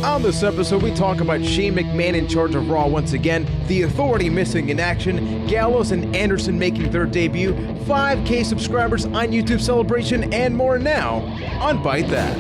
On this episode, we talk about Shane McMahon in charge of Raw once again, the Authority missing in action, Gallows and Anderson making their debut, 5K subscribers on YouTube celebration, and more now on Byte That.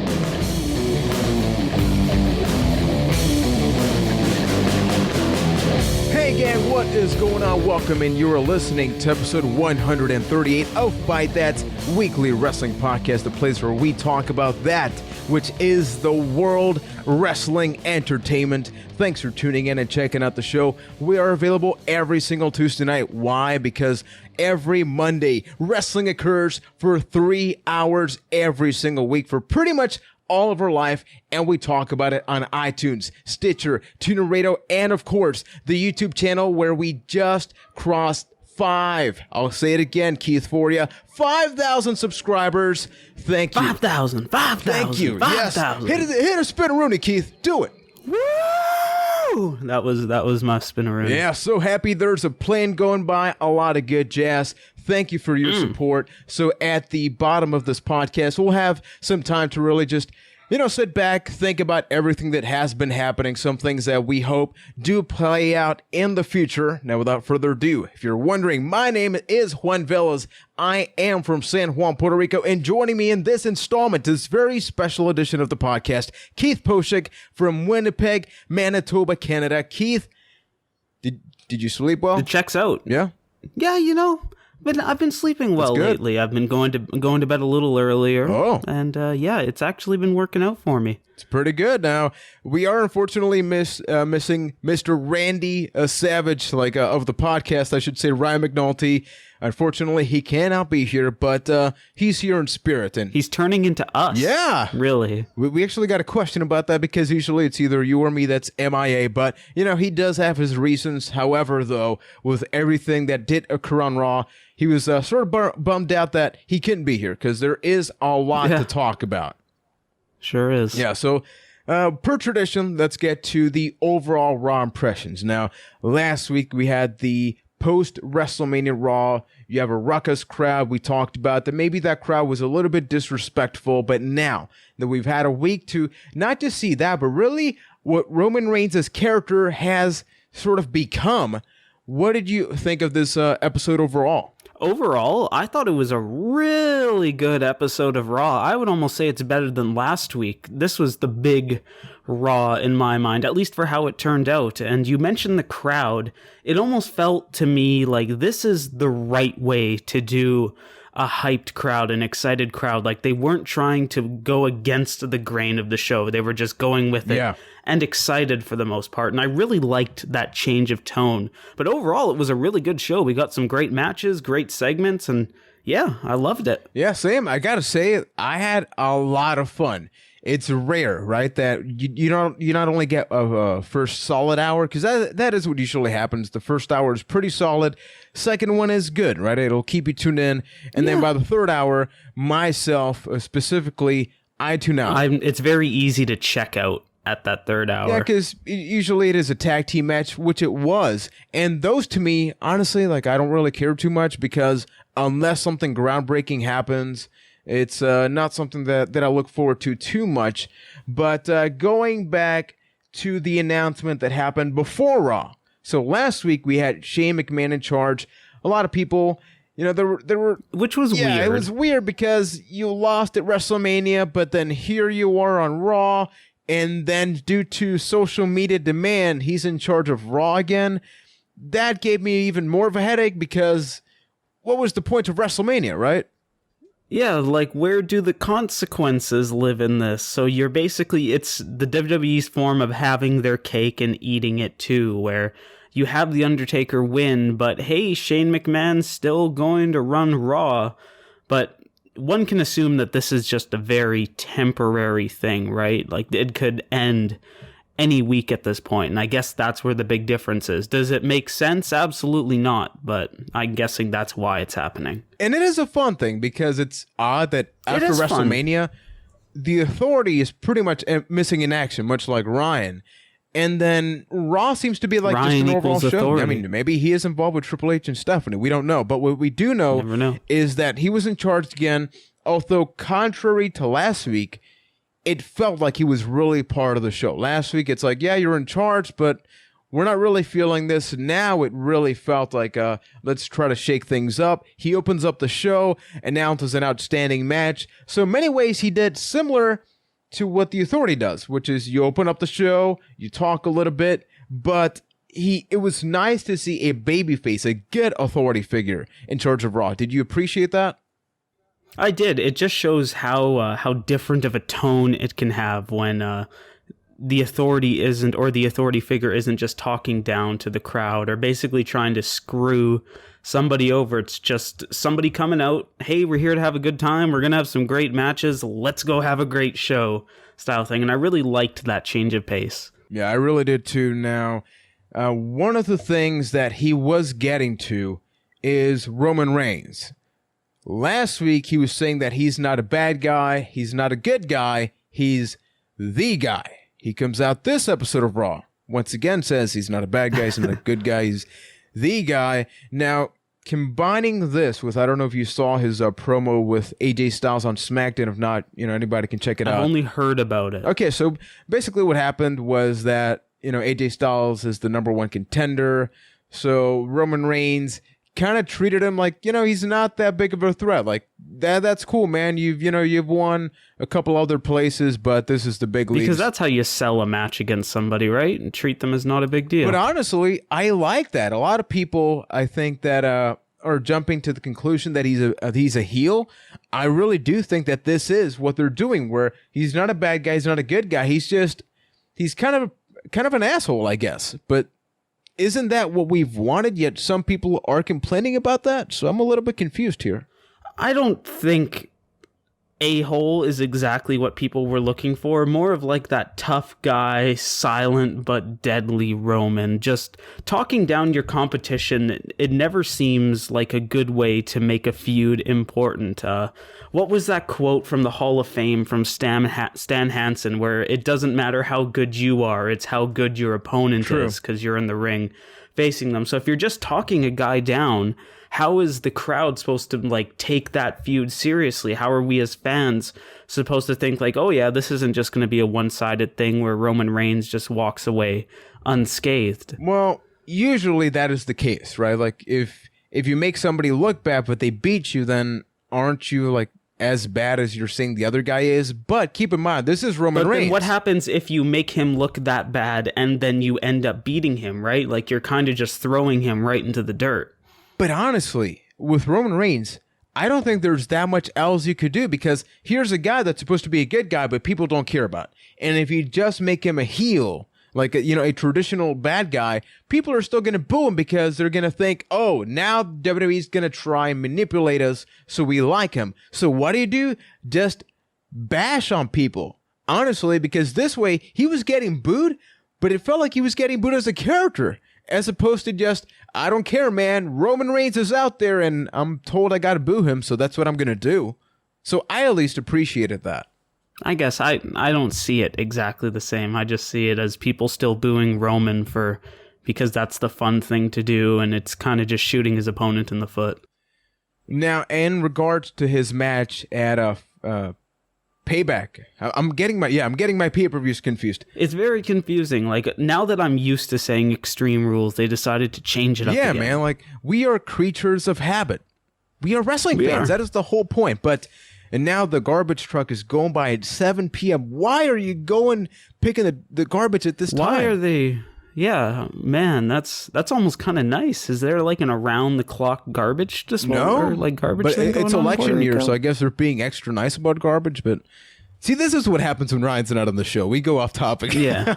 Hey gang, what is going on? Welcome, and you are listening to episode 138 of Byte That's weekly wrestling podcast, the place where we talk about that which is the World Wrestling Entertainment. Thanks for tuning in and checking out the show. We are available every single Tuesday night. Why? Because every Monday, wrestling occurs for 3 hours every single week for pretty much all of our life, and we talk about it on iTunes, Stitcher, TuneIn Radio, and of course, the YouTube channel where we just crossed 5. I'll say it again, Keith, for you. 5,000 subscribers. Thank you. 5,000. Thank you. 5,000. Yes. Hit a spin-a-rooney, Keith. Do it. Woo! That was my spin-a-rooney. Yeah, so happy there's a plane going by. A lot of good jazz. Thank you for your support. So at the bottom of this podcast, we'll have some time to really just, sit back, think about everything that has been happening, some things that we hope do play out in the future. Now, without further ado, if you're wondering, my name is Juan Velez. I am from San Juan, Puerto Rico, and joining me in this installment, this very special edition of the podcast, Keith Poshik from Winnipeg, Manitoba, Canada. Keith, did you sleep well? It checks out. Yeah? Yeah, I've been sleeping well lately. I've been going to bed a little earlier. Oh. And it's actually been working out for me. It's pretty good. Now, we are unfortunately missing Mr. Randy Savage, of the podcast, I should say, Ryan McNulty. Unfortunately, he cannot be here, but he's here in spirit. And he's turning into us. Yeah. Really. We actually got a question about that because usually it's either you or me that's MIA, but, he does have his reasons. However, though, with everything that did occur on Raw, he was sort of bummed out that he couldn't be here because there is a lot to talk about. Sure is. Yeah, so per tradition, let's get to the overall Raw impressions. Now, last week we had the post-WrestleMania Raw. You have a ruckus crowd. We talked about that maybe that crowd was a little bit disrespectful, but now that we've had a week to not just see that, but really what Roman Reigns' character has sort of become, what did you think of this episode overall? Overall, I thought it was a really good episode of Raw. I would almost say it's better than last week. This was the big Raw in my mind, at least for how it turned out. And you mentioned the crowd. It almost felt to me like this is the right way to do a hyped crowd, an excited crowd. Like they weren't trying to go against the grain of the show. They were just going with it and excited for the most part. And I really liked that change of tone. But overall, it was a really good show. We got some great matches, great segments, and yeah, I loved it. Yeah, same. I gotta say, I had a lot of fun. It's rare, right, that you not only get a first solid hour, because that is what usually happens. The first hour is pretty solid. Second one is good, right? It'll keep you tuned in. And then by the third hour, myself specifically, I tune out. It's very easy to check out at that third hour. Yeah, because usually it is a tag team match, which it was. And those to me, honestly, I don't really care too much because unless something groundbreaking happens, it's not something that I look forward to too much. But going back to the announcement that happened before Raw. So last week we had Shane McMahon in charge. A lot of people, there were... Which was weird. Yeah, it was weird because you lost at WrestleMania, but then here you are on Raw. And then due to social media demand, he's in charge of Raw again. That gave me even more of a headache because what was the point of WrestleMania, right? Yeah, where do the consequences live in this? So you're basically, it's the WWE's form of having their cake and eating it too, where you have The Undertaker win, but hey, Shane McMahon's still going to run Raw. But one can assume that this is just a very temporary thing, right? It could end any week at this point, and I guess that's where the big difference is. Does it make sense? Absolutely not, but I'm guessing that's why it's happening. And it is a fun thing because it's odd that after WrestleMania, the Authority is pretty much missing in action, much like Ryan. And then Raw seems to be Ryan just an overall show. Authority. I mean, maybe he is involved with Triple H and Stephanie. We don't know. But what we do know is that he was in charge again, although contrary to last week, it felt like he was really part of the show. Last week, it's like, yeah, you're in charge, but we're not really feeling this. Now it really felt like, let's try to shake things up. He opens up the show, announces an outstanding match. So in many ways, he did similar to what the Authority does, which is you open up the show, you talk a little bit, but it was nice to see a babyface, a good authority figure in charge of Raw. Did you appreciate that? I did. It just shows how different of a tone it can have when the authority isn't, or the authority figure isn't just talking down to the crowd or basically trying to screw somebody over. It's just somebody coming out, hey, we're here to have a good time. We're going to have some great matches. Let's go have a great show style thing. And I really liked that change of pace. Yeah, I really did too. Now, one of the things that he was getting to is Roman Reigns. Last week, he was saying that he's not a bad guy. He's not a good guy. He's the guy. He comes out this episode of Raw, once again says he's not a bad guy, he's not a good guy, he's the guy. Now, combining this with, I don't know if you saw his promo with AJ Styles on SmackDown. If not, anybody can check it out. I've only heard about it. Okay, so basically what happened was that, AJ Styles is the number one contender. So Roman Reigns kind of treated him like, he's not that big of a threat. Like, that's cool, man. You've won a couple other places, but this is the big leagues. Because that's how you sell a match against somebody, right? And treat them as not a big deal. But honestly, I like that. A lot of people, I think, that are jumping to the conclusion that he's a heel. I really do think that this is what they're doing, where he's not a bad guy, he's not a good guy. He's kind of an asshole, I guess. But isn't that what we've wanted? Yet some people are complaining about that. So I'm a little bit confused here. I don't think a-hole is exactly what people were looking for. More of like that tough guy, silent but deadly Roman. Just talking down your competition, it never seems like a good way to make a feud important. What was that quote from the Hall of Fame from Stan Hansen, where it doesn't matter how good you are, it's how good your opponent is, because you're in the ring facing them. So if you're just talking a guy down, how is the crowd supposed to take that feud seriously? How are we as fans supposed to think oh yeah, this isn't just going to be a one-sided thing where Roman Reigns just walks away unscathed? Well, usually that is the case, right? Like if you make somebody look bad but they beat you, then aren't you as bad as you're saying the other guy is? But keep in mind, this is Roman Reigns. Then what happens if you make him look that bad and then you end up beating him, right? You're kind of just throwing him right into the dirt. But honestly, with Roman Reigns, I don't think there's that much else you could do, because here's a guy that's supposed to be a good guy, but people don't care about. And if you just make him a heel, a traditional bad guy, people are still going to boo him because they're going to think, oh, now WWE's going to try and manipulate us so we like him. So what do? Just bash on people, honestly, because this way he was getting booed, but it felt like he was getting booed as a character, as opposed to just, I don't care, man. Roman Reigns is out there and I'm told I got to boo him, so that's what I'm going to do. So I at least appreciated that. I guess I don't see it exactly the same. I just see it as people still booing Roman because that's the fun thing to do, and it's kind of just shooting his opponent in the foot. Now, in regards to his match at Payback, I'm getting my pay-per-views confused. It's very confusing. Now that I'm used to saying Extreme Rules, they decided to change it up again. Yeah, man. We are creatures of habit. We are wrestling fans. That is the whole point. And now the garbage truck is going by at 7 p.m. Why are you picking the garbage at this time? Why are they? Yeah, man, that's almost kind of nice. Is there an around-the-clock garbage disposal? No, garbage but thing it's election year, so I guess they're being extra nice about garbage. But see, this is what happens when Ryan's not on the show. We go off topic. Yeah.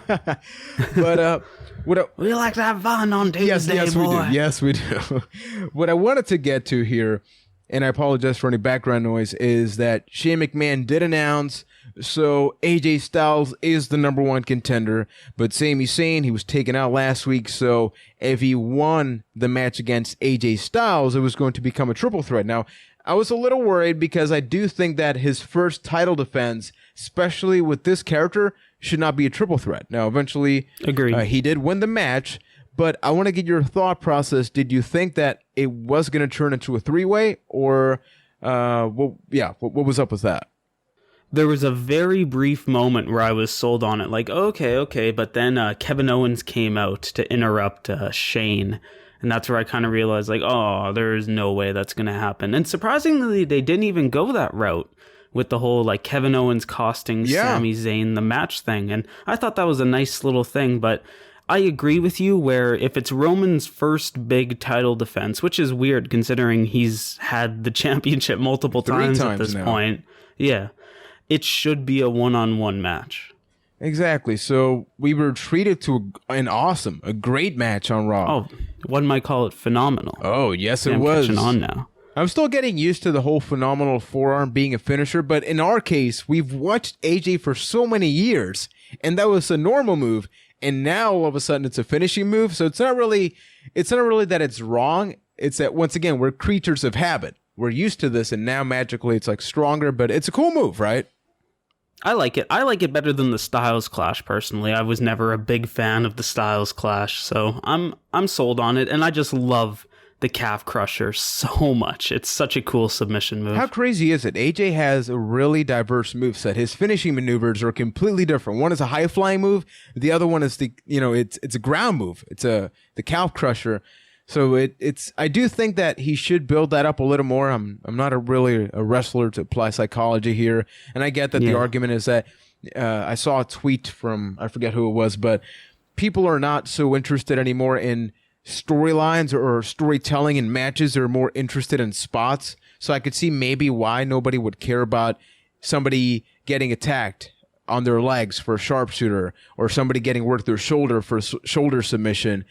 But we like to have fun on Tuesday, yes, boy. We do. Yes, we do. What I wanted to get to here, and I apologize for any background noise, is that Shane McMahon did announce, so AJ Styles is the number one contender, but Sami Zayn, he was taken out last week, so if he won the match against AJ Styles, it was going to become a triple threat. Now, I was a little worried because I do think that his first title defense, especially with this character, should not be a triple threat. Now, eventually, he did win the match, but I want to get your thought process. Did you think that it was going to turn into a three-way, or what was up with that? There was a very brief moment where I was sold on it, like, okay, but then Kevin Owens came out to interrupt Shane, and that's where I kind of realized, like, oh, there's no way that's going to happen. And surprisingly, they didn't even go that route with the whole, like, Kevin Owens costing Sami Zayn the match thing, and I thought that was a nice little thing, but I agree with you where if it's Roman's first big title defense, which is weird considering he's had the championship multiple times at this point, it should be a one-on-one match. Exactly. So we were treated to a great match on Raw. Oh, one might call it phenomenal. Oh, yes, it was. I'm catching on now. I'm still getting used to the whole phenomenal forearm being a finisher, but in our case, we've watched AJ for so many years, and that was a normal move, and now all of a sudden it's a finishing move. So it's not really that it's wrong. It's that, once again, we're creatures of habit. We're used to this, and now magically it's like stronger, but it's a cool move, right? I like it. I like it better than the Styles Clash, personally. I was never a big fan of the Styles Clash, so I'm sold on it, and I just love the calf crusher so much. It's such a cool submission move. How crazy is it? AJ has a really diverse moveset. His finishing maneuvers are completely different. One is a high flying move. The other one is it's a ground move. It's the calf crusher. So I do think that he should build that up a little more. I'm not really a wrestler to apply psychology here, and I get that the argument is that I saw a tweet from, I forget who it was, but people are not so interested anymore in storylines or storytelling in matches. They're more interested in spots. So I could see maybe why nobody would care about somebody getting attacked on their legs for a sharpshooter, or somebody getting worked their shoulder for shoulder submission.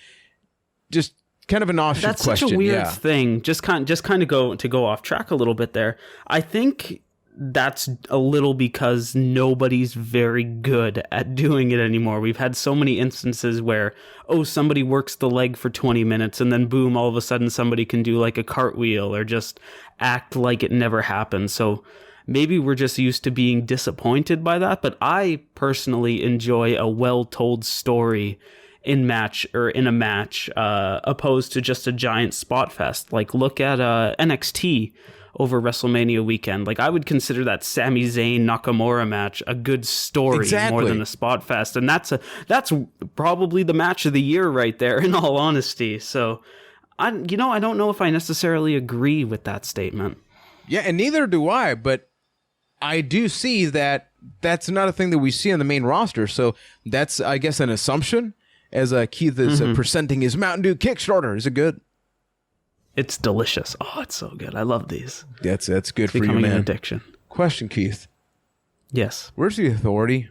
Just kind of an offshoot question. That's such a weird thing. Just kind of go off track a little bit there. I think that's a little because nobody's very good at doing it anymore. We've had so many instances where, somebody works the leg for 20 minutes and then boom, all of a sudden somebody can do like a cartwheel or just act like it never happened. So maybe we're just used to being disappointed by that. But I personally enjoy a well-told story in a match, opposed to just a giant spot fest. Like, look at NXT over WrestleMania weekend. Like, I would consider that Sami Zayn Nakamura match a good story more than a spot fest, and that's probably the match of the year right there, in all honesty. So, I don't know if I necessarily agree with that statement. Yeah, and neither do I, but I do see that that's not a thing that we see on the main roster. So that's, I guess, an assumption. As Keith is presenting his Mountain Dew Kickstarter. Is it good? It's delicious. Oh, it's so good. I love these. That's good for you, man. Becoming an addiction. Question, Keith. Yes. Where's the Authority?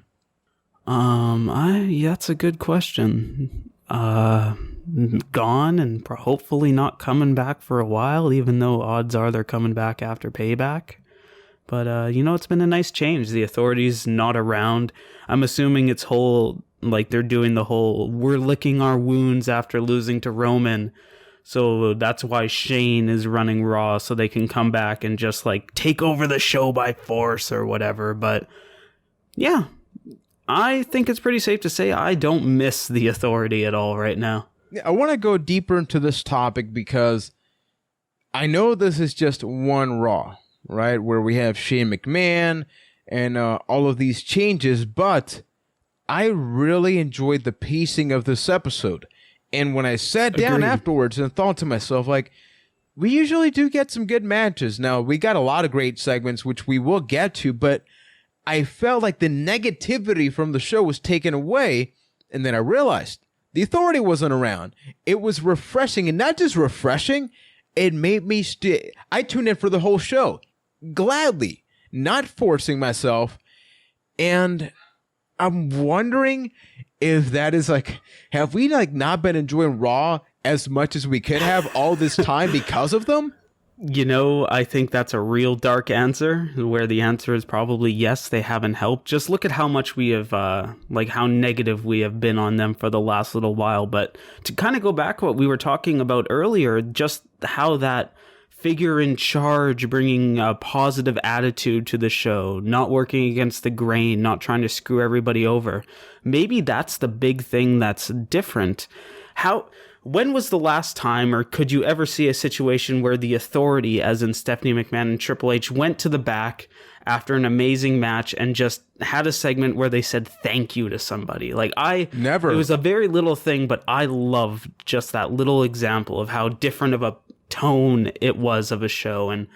That's a good question. Gone and hopefully not coming back for a while, even though odds are they're coming back after Payback. But, it's been a nice change. The Authority's not around. I'm assuming it's like they're doing the whole, we're licking our wounds after losing to Roman. So that's why Shane is running Raw, so they can come back and just like take over the show by force or whatever. But yeah, I think it's pretty safe to say I don't miss the Authority at all right now. I want to go deeper into this topic because I know this is just one Raw, right? Where we have Shane McMahon and all of these changes, but I really enjoyed the pacing of this episode. And when I sat down afterwards and thought to myself, like, we usually do get some good matches. Now, we got a lot of great segments, which we will get to, but I felt like the negativity from the show was taken away. And then I realized the Authority wasn't around. It was refreshing, and not just refreshing, it made me I tuned in for the whole show, gladly, not forcing myself. And I'm wondering if that is like, have we like not been enjoying Raw as much as we could have all this time because of them? I think that's a real dark answer, where the answer is probably yes, they haven't helped. Just look at how much we have, how negative we have been on them for the last little while. But to kind of go back to what we were talking about earlier, just how that figure in charge, bringing a positive attitude to the show, not working against the grain, not trying to screw everybody over. Maybe that's the big thing that's different. When was the last time, or could you ever see a situation where the Authority, as in Stephanie McMahon and Triple H, went to the back after an amazing match and just had a segment where they said thank you to somebody? Never. It was a very little thing, but I loved just that little example of how different of a tone it was of a show. And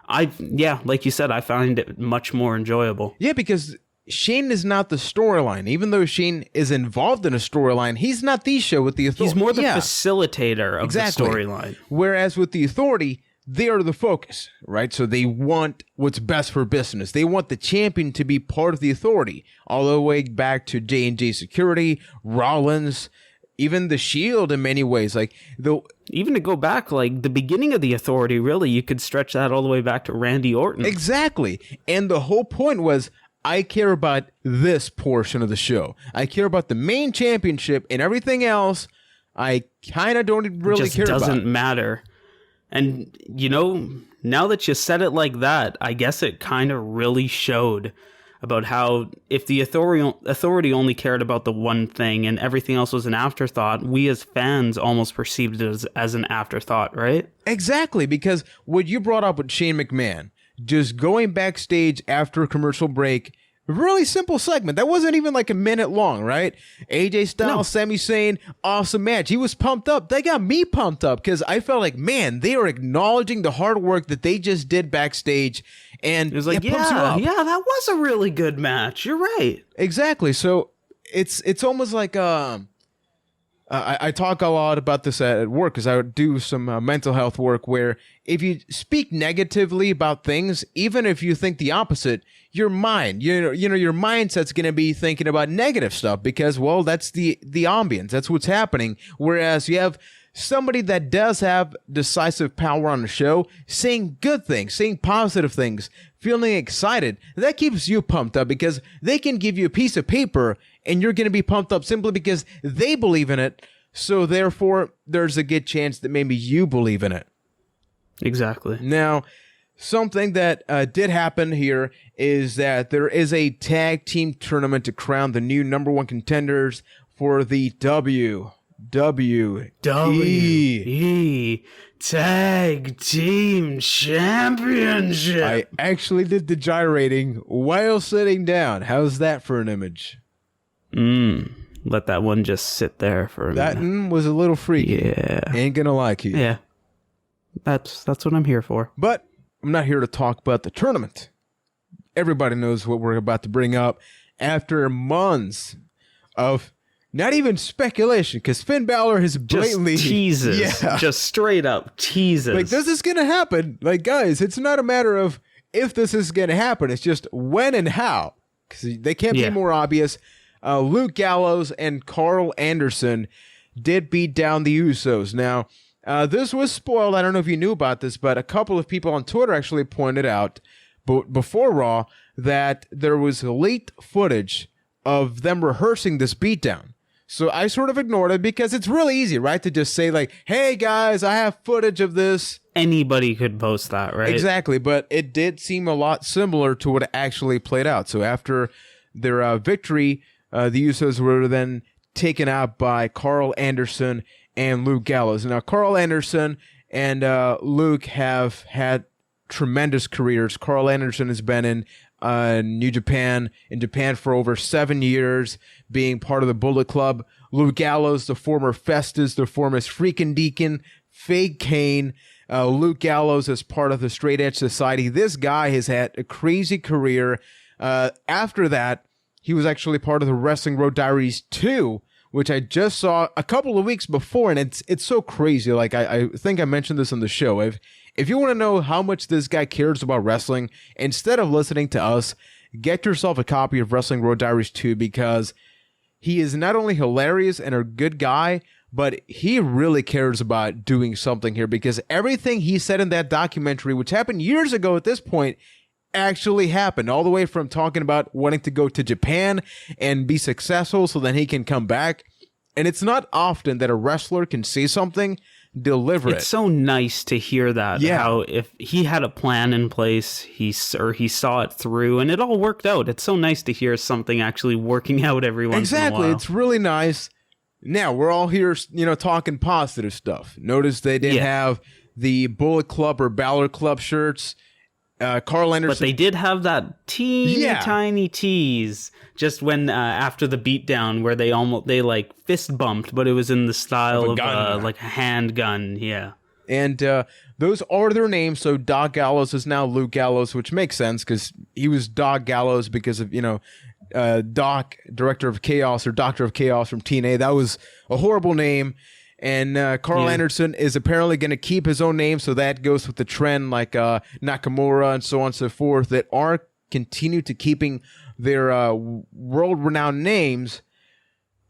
like you said, I found it much more enjoyable. Yeah, because Shane is not the storyline. Even though Shane is involved in a storyline, he's not the show with the Authority. He's more the facilitator of the storyline. Whereas with the Authority, they are the focus, right? So they want what's best for business. They want the champion to be part of the Authority, all the way back to J&J Security, Rollins, even the Shield in many ways. Even to go back, the beginning of the Authority, really, you could stretch that all the way back to Randy Orton. Exactly. And the whole point was, I care about this portion of the show. I care about the main championship, and everything else, I kind of don't really care about. It doesn't matter. And, now that you said it like that, I guess it kind of really showed about how if the authority only cared about the one thing and everything else was an afterthought, we as fans almost perceived it as an afterthought, right? Exactly, because what you brought up with Shane McMahon, just going backstage after a commercial break, really simple segment. That wasn't even a minute long, right? AJ Styles, Sami Zayn, awesome match. He was pumped up. They got me pumped up because I felt like, man, they are acknowledging the hard work that they just did backstage. And it was pumps you up. Yeah, that was a really good match. You're right. Exactly. So it's almost like I talk a lot about this at work because I do some mental health work where if you speak negatively about things, even if you think the opposite, your mind, your mindset's going to be thinking about negative stuff because, well, that's the ambience. That's what's happening. Whereas you have somebody that does have decisive power on the show saying good things, saying positive things, feeling excited. That keeps you pumped up because they can give you a piece of paper and you're going to be pumped up simply because they believe in it. So therefore, there's a good chance that maybe you believe in it. Exactly. Now, something that did happen here is that there is a tag team tournament to crown the new number one contenders for the WWE Tag Team Championship. I actually did the gyrating while sitting down. How's that for an image? Let that one just sit there for a minute. That was a little freaky. Yeah. Ain't gonna lie to you. Yeah. That's what I'm here for. But I'm not here to talk about the tournament. Everybody knows what we're about to bring up after months of not even speculation, because Finn Balor has blatantly... Just teases. Yeah. Just straight up teases. This is going to happen. Guys, it's not a matter of if this is going to happen. It's just when and how. Because they can't be more obvious. Luke Gallows and Carl Anderson did beat down the Usos. Now, this was spoiled. I don't know if you knew about this, but a couple of people on Twitter actually pointed out before Raw that there was leaked footage of them rehearsing this beatdown. So I sort of ignored it because it's really easy, right? To just say hey guys, I have footage of this. Anybody could post that, right? Exactly. But it did seem a lot similar to what actually played out. So after their victory, the Usos were then taken out by Carl Anderson and Luke Gallows. Now, Carl Anderson and Luke have had tremendous careers. Carl Anderson has been in New Japan, for over 7 years, being part of the Bullet Club. Luke Gallows, the former Festus, the former Freakin' Deacon, Fake Kane. Luke Gallows is part of the Straight Edge Society. This guy has had a crazy career. After that, he was actually part of the Wrestling Road Diaries 2, which I just saw a couple of weeks before, and it's so crazy. I think I mentioned this on the show. If you want to know how much this guy cares about wrestling, instead of listening to us, get yourself a copy of Wrestling Road Diaries 2 because he is not only hilarious and a good guy, but he really cares about doing something here because everything he said in that documentary, which happened years ago at this point, actually happened, all the way from talking about wanting to go to Japan and be successful so then he can come back. And it's not often that a wrestler can say something deliver it. It's so nice to hear that. Yeah. How if he had a plan in place, he saw it through, and it all worked out. It's so nice to hear something actually working out every once in a while. Exactly. It's really nice. Now, we're all here, talking positive stuff. Notice they didn't have the Bullet Club or Balor Club shirts. Carl Anderson. But they did have that tiny tease just when after the beatdown where they like fist bumped, but it was in the style of like a handgun. Yeah. And those are their names. So Doc Gallows is now Luke Gallows, which makes sense because he was Doc Gallows because of, Doc, Director of Chaos or Doctor of Chaos from TNA. That was a horrible name. And Carl Anderson is apparently going to keep his own name, so that goes with the trend like Nakamura and so on and so forth that are continue to keeping their world-renowned names.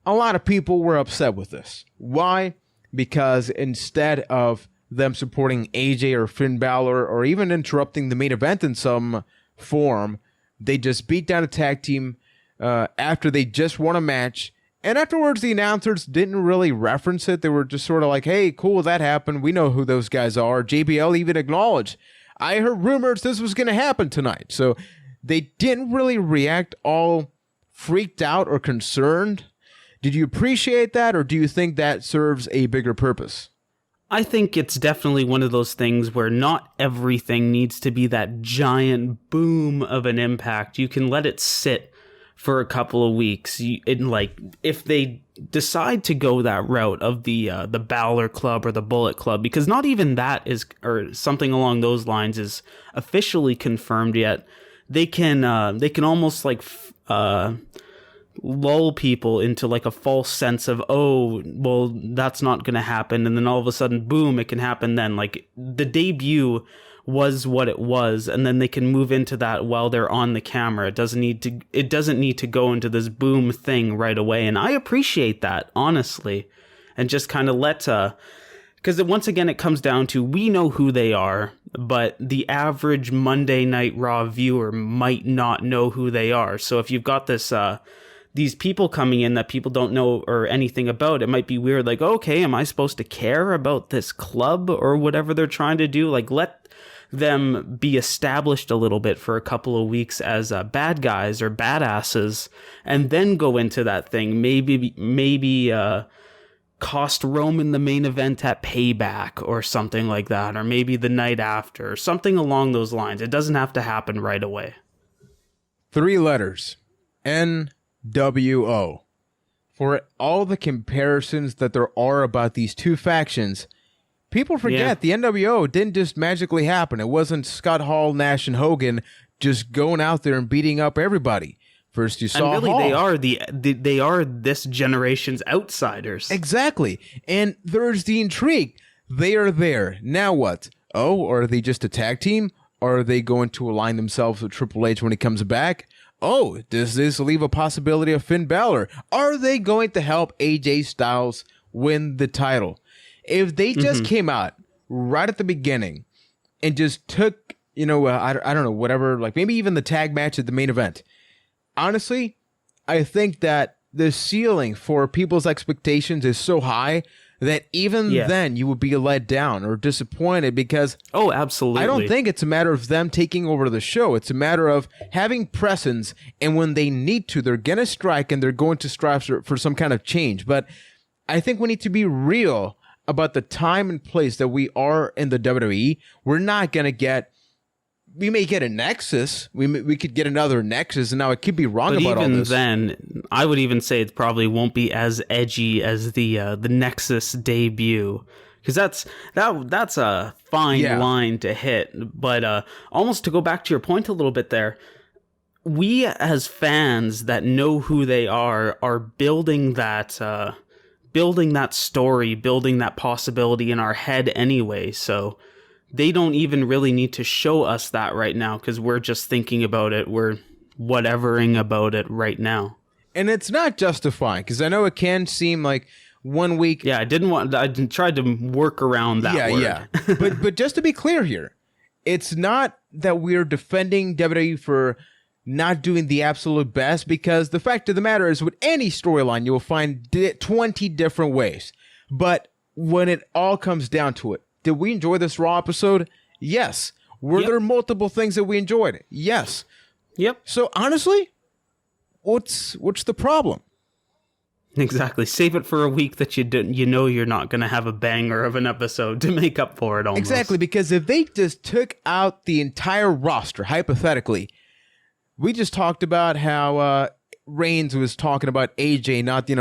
A lot of people were upset with this. Why? Because instead of them supporting AJ or Finn Balor or even interrupting the main event in some form, they just beat down a tag team after they just won a match. And afterwards, the announcers didn't really reference it. They were just sort of like, hey, cool, that happened. We know who those guys are. JBL even acknowledged, I heard rumors this was going to happen tonight. So they didn't really react all freaked out or concerned. Did you appreciate that, or do you think that serves a bigger purpose? I think it's definitely one of those things where not everything needs to be that giant boom of an impact. You can let it sit for a couple of weeks. If they decide to go that route of the Balor Club or the Bullet Club, because not even that is, or something along those lines is officially confirmed yet, they can almost like lull people into like a false sense of, oh, well, that's not going to happen, and then all of a sudden, boom, it can happen then. Like the debut was what it was, and then they can move into that while they're on the camera. It doesn't need to go into this boom thing right away, and I appreciate that, honestly, and just kind of because once again it comes down to, we know who they are, but the average Monday Night Raw viewer might not know who they are. So if you've got this these people coming in that people don't know or anything about, it might be weird, like, okay, am I supposed to care about this club or whatever they're trying to do? Like, let them be established a little bit for a couple of weeks as bad guys or badasses, and then go into that thing. Maybe cost Roman the main event at Payback or something like that, or maybe the night after, or something along those lines. It doesn't have to happen right away. 3 letters. NWO. For all the comparisons that there are about these two factions, people forget the NWO didn't just magically happen. It wasn't Scott Hall, Nash, and Hogan just going out there and beating up everybody. First you saw and really Hall. they are this generation's outsiders. Exactly. And there's the intrigue. They are there. Now what? Oh, are they just a tag team? Or are they going to align themselves with Triple H when he comes back? Oh, does this leave a possibility of Finn Balor? Are they going to help AJ Styles win the title? If they just came out right at the beginning and just took, I don't know, whatever, like maybe even the tag match at the main event. Honestly, I think that the ceiling for people's expectations is so high that even then you would be let down or disappointed because oh, absolutely. I don't think it's a matter of them taking over the show. It's a matter of having presence, and when they need to, they're going to strike and they're going to strive for some kind of change. But I think we need to be real about the time and place that we are in the WWE. We're not going to get, we may get a Nexus. We could get another Nexus, and now I could be wrong about all this. But even then, I would even say it probably won't be as edgy as the Nexus debut, because that's a fine line to hit. But almost to go back to your point a little bit there, we as fans that know who they are building that story, building that possibility in our head anyway. So they don't even really need to show us that right now because we're just thinking about it. We're whatevering about it right now. And it's not justifying, because I know it can seem like 1 week. Yeah, I tried to work around that word. Yeah. But just to be clear here, it's not that we're defending WWE for not doing the absolute best, because the fact of the matter is with any storyline, you will find 20 different ways. But when it all comes down to it, did we enjoy this Raw episode? Yes. Were there multiple things that we enjoyed? Yes. Yep. So honestly, what's the problem? Exactly. Save it for a week that you know you're not going to have a banger of an episode to make up for it almost. Exactly, because if they just took out the entire roster, hypothetically, we just talked about how Reigns was talking about AJ, not, hey,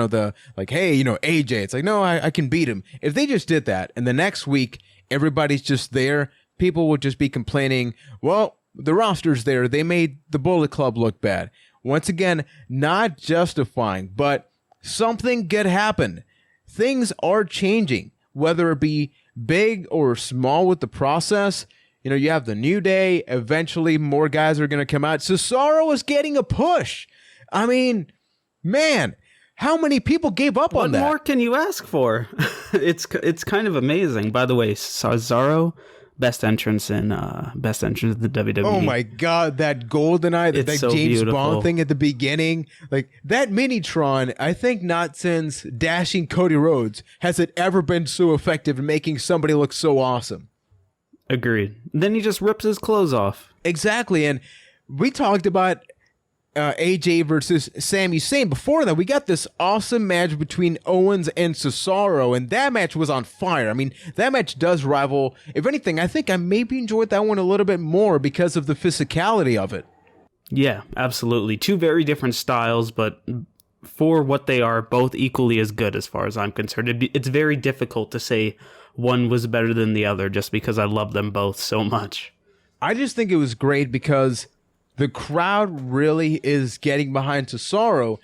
AJ. It's like, no, I can beat him. If they just did that, and the next week, everybody's just there, people would just be complaining, well, the roster's there. They made the Bullet Club look bad. Once again, not justifying, but something good happened. Things are changing, whether it be big or small with the process. You have the New Day. Eventually, more guys are going to come out. Cesaro is getting a push. I mean, man, how many people gave up on that? What more can you ask for? It's kind of amazing. By the way, Cesaro, best entrance in the WWE. Oh my God, that GoldenEye, that so James beautiful. Bond thing at the beginning, like that Minitron. I think not since dashing Cody Rhodes has it ever been so effective in making somebody look so awesome. Agreed. Then he just rips his clothes off. Exactly, and we talked about AJ versus Sami Zayn. Before that, we got this awesome match between Owens and Cesaro, and that match was on fire. I mean, that match does rival. If anything, I think I maybe enjoyed that one a little bit more because of the physicality of it. Yeah, absolutely. Two very different styles, but for what they are, both equally as good as far as I'm concerned. It's very difficult to say one was better than the other just because I love them both so much. I just think it was great because the crowd really is getting behind Cesaro,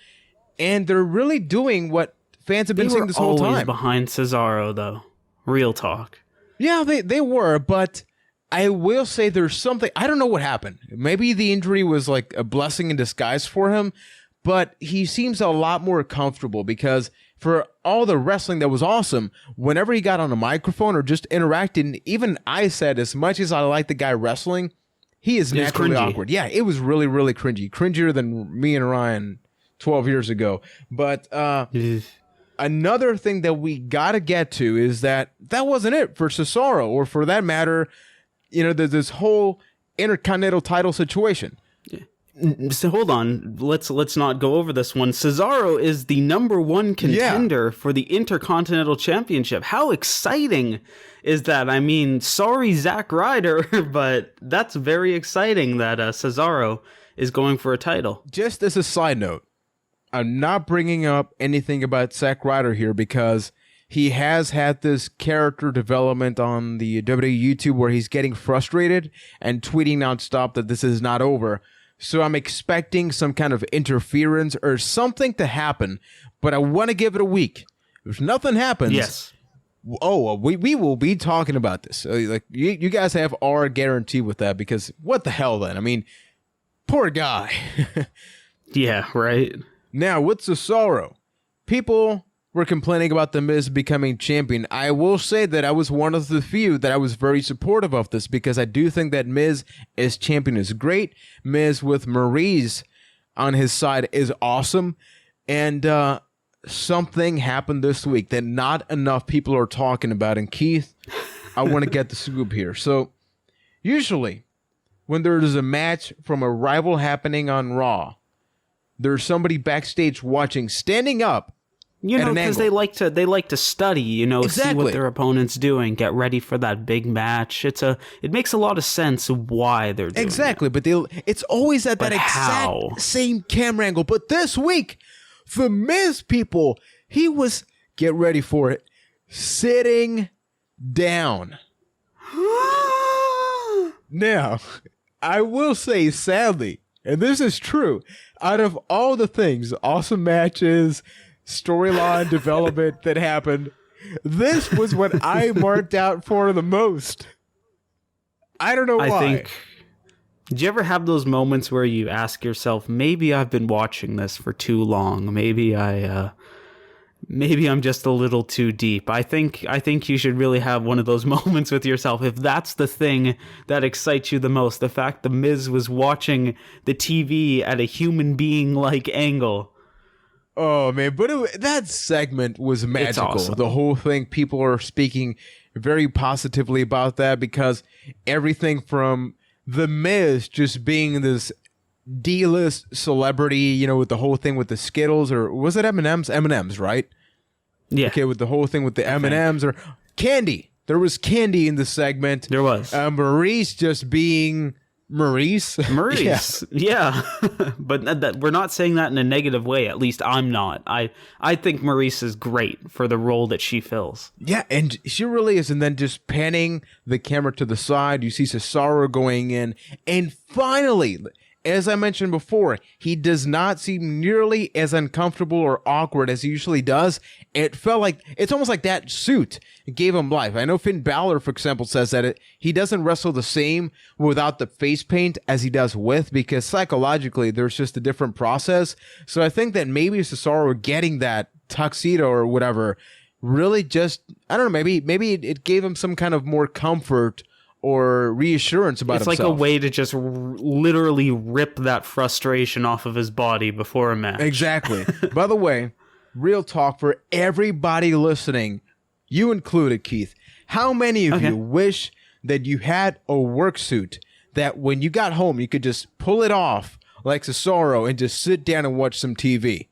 and they're really doing what fans have been saying this whole time. They were always behind Cesaro, though. Real talk. Yeah, they were, but I will say there's something. I don't know what happened. Maybe the injury was like a blessing in disguise for him, but he seems a lot more comfortable because for all the wrestling that was awesome, whenever he got on a microphone or just interacted, even I said, as much as I like the guy wrestling, he is naturally awkward. Yeah, it was really, really cringy. Cringier than me and Ryan 12 years ago. But another thing that we got to get to is that wasn't it for Cesaro, or for that matter, there's this whole Intercontinental title situation. So hold on, let's not go over this one. Cesaro is the number one contender for the Intercontinental Championship. How exciting is that? I mean, sorry, Zack Ryder, but that's very exciting that Cesaro is going for a title. Just as a side note, I'm not bringing up anything about Zack Ryder here because he has had this character development on the WWE YouTube where he's getting frustrated and tweeting nonstop that this is not over. So I'm expecting some kind of interference or something to happen, but I want to give it a week. If nothing happens, yes. We will be talking about this. Like you guys have our guarantee with that, because what the hell then? I mean, poor guy. Yeah, right. Now with Cesaro, people were complaining about The Miz becoming champion. I will say that I was one of the few that I was very supportive of this, because I do think that Miz as champion is great. Miz with Maryse on his side is awesome. And something happened this week that not enough people are talking about. And Keith, I want to get the scoop here. So usually when there is a match from a rival happening on Raw, there's somebody backstage watching, standing up. Because they like to study, exactly. See what their opponent's doing, get ready for that big match. It makes a lot of sense why they're doing exactly, it. But it's always at that exact same camera angle. But this week, the Miz people, he was, get ready for it, sitting down. Now, I will say, sadly, and this is true, out of all the things, awesome matches, storyline development that happened, this was what I marked out for the most. I don't know why. Do you ever have those moments where you ask yourself, maybe I've been watching this for too long, maybe I'm just a little too deep? I think you should really have one of those moments with yourself, if that's the thing that excites you the most, the fact the Miz was watching the TV at a human being like angle. Oh man, but that segment was magical. awesome. The whole thing, people are speaking very positively about that because everything from The Miz just being this D-list celebrity, you know, with the whole thing with the Skittles, or was it M&M's? M&M's, right? Yeah. Okay, with the whole thing with the M&M's or candy. There was candy in the segment. There was. Maurice just being Maurice. Maurice, yeah. But we're not saying that in a negative way. At least I'm not. I think Maurice is great for the role that she fills. Yeah, and she really is. And then just panning the camera to the side, you see Cesaro going in. And finally, as I mentioned before, he does not seem nearly as uncomfortable or awkward as he usually does. It felt like, it's almost like that suit gave him life. I know Finn Balor, for example, says that he doesn't wrestle the same without the face paint as he does with, because psychologically there's just a different process. So I think that maybe Cesaro getting that tuxedo or whatever really just, I don't know, maybe it gave him some kind of more comfort or reassurance about himself. It's like a way to just literally rip that frustration off of his body before a match. Exactly. By the way, real talk for everybody listening, you included, Keith. How many of you wish that you had a work suit that when you got home, you could just pull it off like Cesaro and just sit down and watch some TV?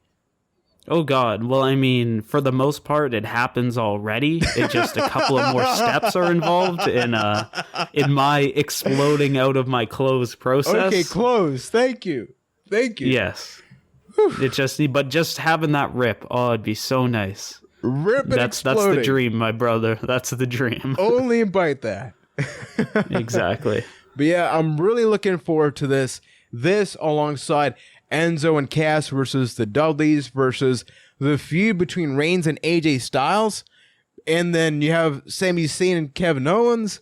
Oh, God. Well, I mean, for the most part, it happens already. It just a couple of more steps are involved in my exploding out of my clothes process. Okay, clothes. Thank you. Yes. But just having that rip, oh, it'd be so nice. Rip and That's the dream, my brother. That's the dream. Only Byte that. Exactly. But yeah, I'm really looking forward to this. This alongside Enzo and Cass versus the Dudleys versus the feud between Reigns and AJ Styles. And then you have Sami Zayn and Kevin Owens.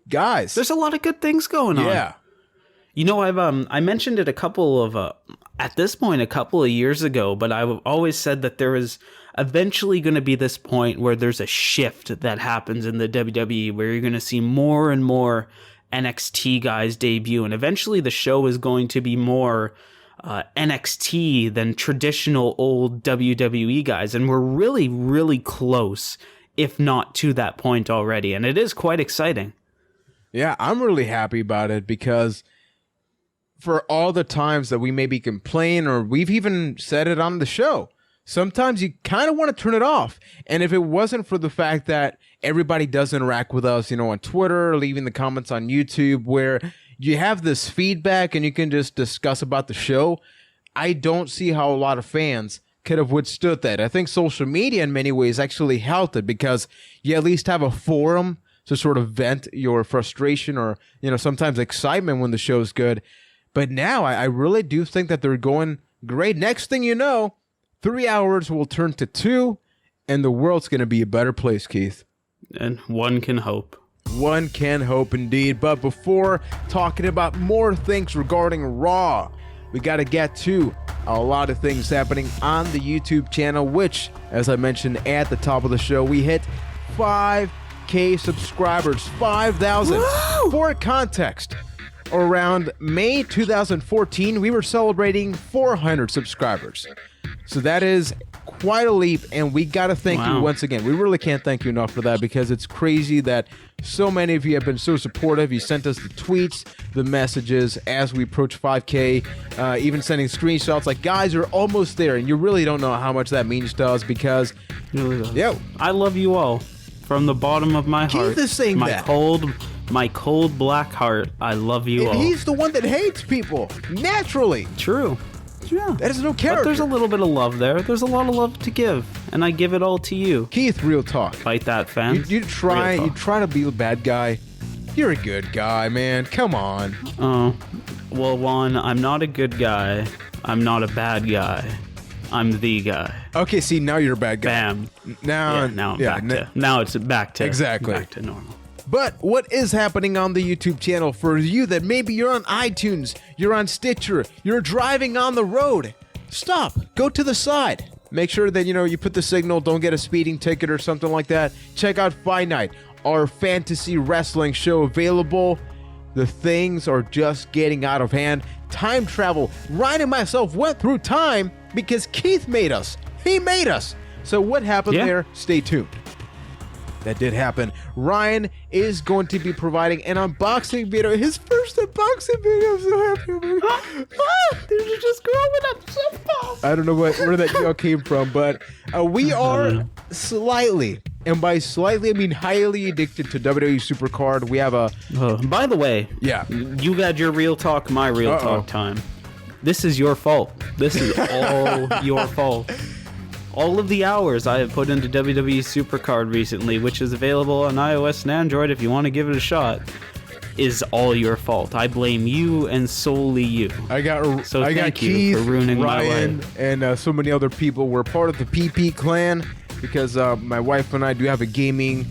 Guys. There's a lot of good things going on. Yeah. You know, I mentioned it a couple of years ago, but I've always said that there is eventually going to be this point where there's a shift that happens in the WWE where you're going to see more and more NXT guys debut, and eventually the show is going to be more NXT than traditional old WWE guys, and we're really, really close, if not to that point already, and it is quite exciting. Yeah, I'm really happy about it because for all the times that we maybe complain, or we've even said it on the show, sometimes you kind of want to turn it off. And if it wasn't for the fact that everybody does interact with us, you know, on Twitter, leaving the comments on YouTube, where you have this feedback and you can just discuss about the show, I don't see how a lot of fans could have withstood that. I think social media in many ways actually helped it because you at least have a forum to sort of vent your frustration or, you know, sometimes excitement when the show's good. But now I really do think that they're going great. Next thing you know, 3 hours will turn to 2 and the world's going to be a better place, Keith. And one can hope. One can hope indeed. But before talking about more things regarding Raw, we got to get to a lot of things happening on the YouTube channel, which, as I mentioned at the top of the show, we hit 5K subscribers, 5,000. For context, around May 2014, we were celebrating 400 subscribers. So that is quite a leap, and we got to thank you once again. We really can't thank you enough for that because it's crazy that so many of you have been so supportive. You sent us the tweets, the messages as we approach 5K, even sending screenshots like, guys, you're almost there, and you really don't know how much that means to us because, I love you all from the bottom of my heart. Keith is saying that. My cold black heart, I love you all. He's the one that hates people, naturally. True. Yeah. That is no character. But there's a little bit of love there. There's a lot of love to give, and I give it all to you. Keith, real talk. Fight that, fans. You try to be a bad guy. You're a good guy, man. Come on. Oh, well, Juan, I'm not a good guy. I'm not a bad guy. I'm the guy. Okay, see, now you're a bad guy. Bam. Now it's back to exactly back to normal. But what is happening on the YouTube channel for you that maybe you're on iTunes, you're on Stitcher, you're driving on the road? Stop. Go to the side. Make sure that, you put the signal, don't get a speeding ticket or something like that. Check out Fight Night, our fantasy wrestling show available. The things are just getting out of hand. Time travel. Ryan and myself went through time because Keith made us He made us. So what happened there? Stay tuned. That did happen. Ryan is going to be providing an unboxing video. His first unboxing video. I'm so happy about it. They're just growing up so fast. I don't know where that yell came from, but we are slightly, and by slightly I mean highly addicted to WWE Supercard. We have a... by the way, yeah, you got your real talk, my real talk time. This is your fault. This is all your fault. All of the hours I have put into WWE Supercard recently, which is available on iOS and Android if you want to give it a shot, is all your fault. I blame you and solely you. I got thank Keith, you for ruining Ryan, my life. And so many other people. We're part of the PP clan because my wife and I do have a gaming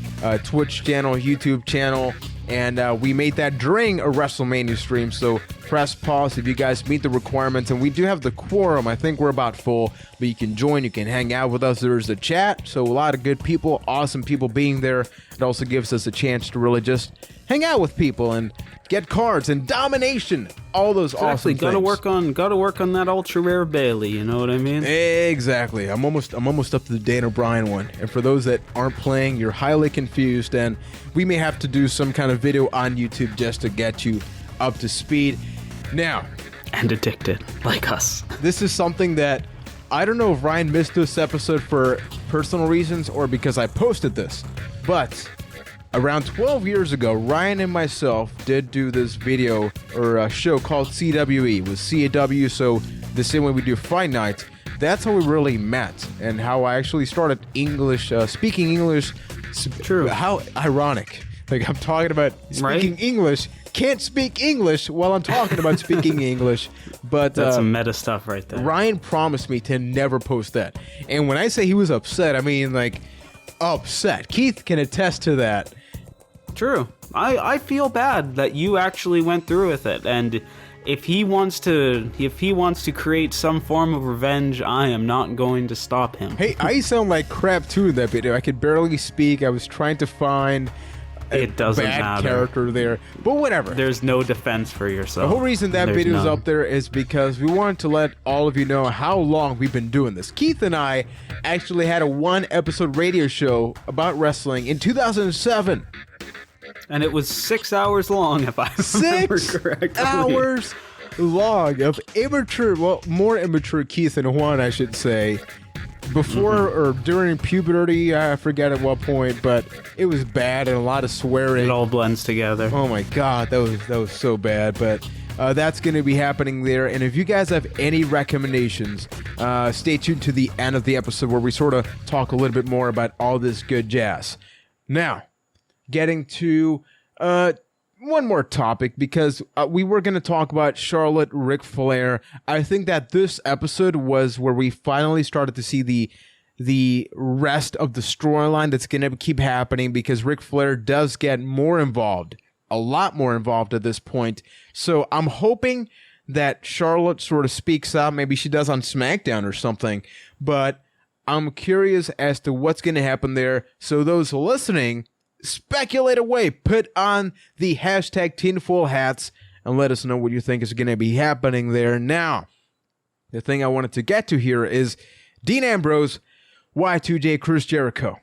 Twitch channel, YouTube channel, and we made that during a WrestleMania stream, so press pause if you guys meet the requirements, and we do have the quorum. I think we're about full, but you can join, you can hang out with us. There's a chat, so a lot of good people, awesome people being there. It also gives us a chance to really just hang out with people and get cards and domination, all those awesome things. Gotta work on that ultra rare Bailey, you know what I mean? Exactly. I'm almost up to the Dana Bryan one. And for those that aren't playing, you're highly confused, and we may have to do some kind of video on YouTube just to get you up to speed. Now, and addicted like us. This is something that I don't know if Ryan missed this episode for personal reasons or because I posted this, but around 12 years ago, Ryan and myself did do this video or a show called CWE with CAW, so the same way we do Fight Night. That's how we really met and how I actually started English, speaking English. True. How ironic. Like, I'm talking about speaking English, can't speak English while I'm talking about speaking English. But that's some meta stuff right there. Ryan promised me to never post that. And when I say he was upset, I mean, like, upset. Keith can attest to that. True. I feel bad that you actually went through with it, and if he wants to create some form of revenge, I am not going to stop him. Hey, I sound like crap too in that video. I could barely speak. I was trying to find a bad character there, but whatever. There's no defense for yourself. The whole reason that video is up there is because we wanted to let all of you know how long we've been doing this. Keith and I actually had a 1-episode radio show about wrestling in 2007. And it was 6 hours long, if I remember correctly. 6 hours long of immature, well, more immature Keith and Juan, I should say. Before or during puberty, I forget at what point, but it was bad and a lot of swearing. It all blends together. Oh my god, that was so bad. But that's going to be happening there. And if you guys have any recommendations, stay tuned to the end of the episode where we sort of talk a little bit more about all this good jazz. Now, getting to one more topic, because we were going to talk about Charlotte, Ric Flair. I think that this episode was where we finally started to see the rest of the storyline that's going to keep happening, because Ric Flair does get more involved, a lot more involved at this point. So I'm hoping that Charlotte sort of speaks out. Maybe she does on SmackDown or something, but I'm curious as to what's going to happen there. So those listening, speculate away, put on the hashtag tinfoil hats, and let us know what you think is going to be happening there. Now, the thing I wanted to get to here is Dean Ambrose, Y2J, Chris Jericho.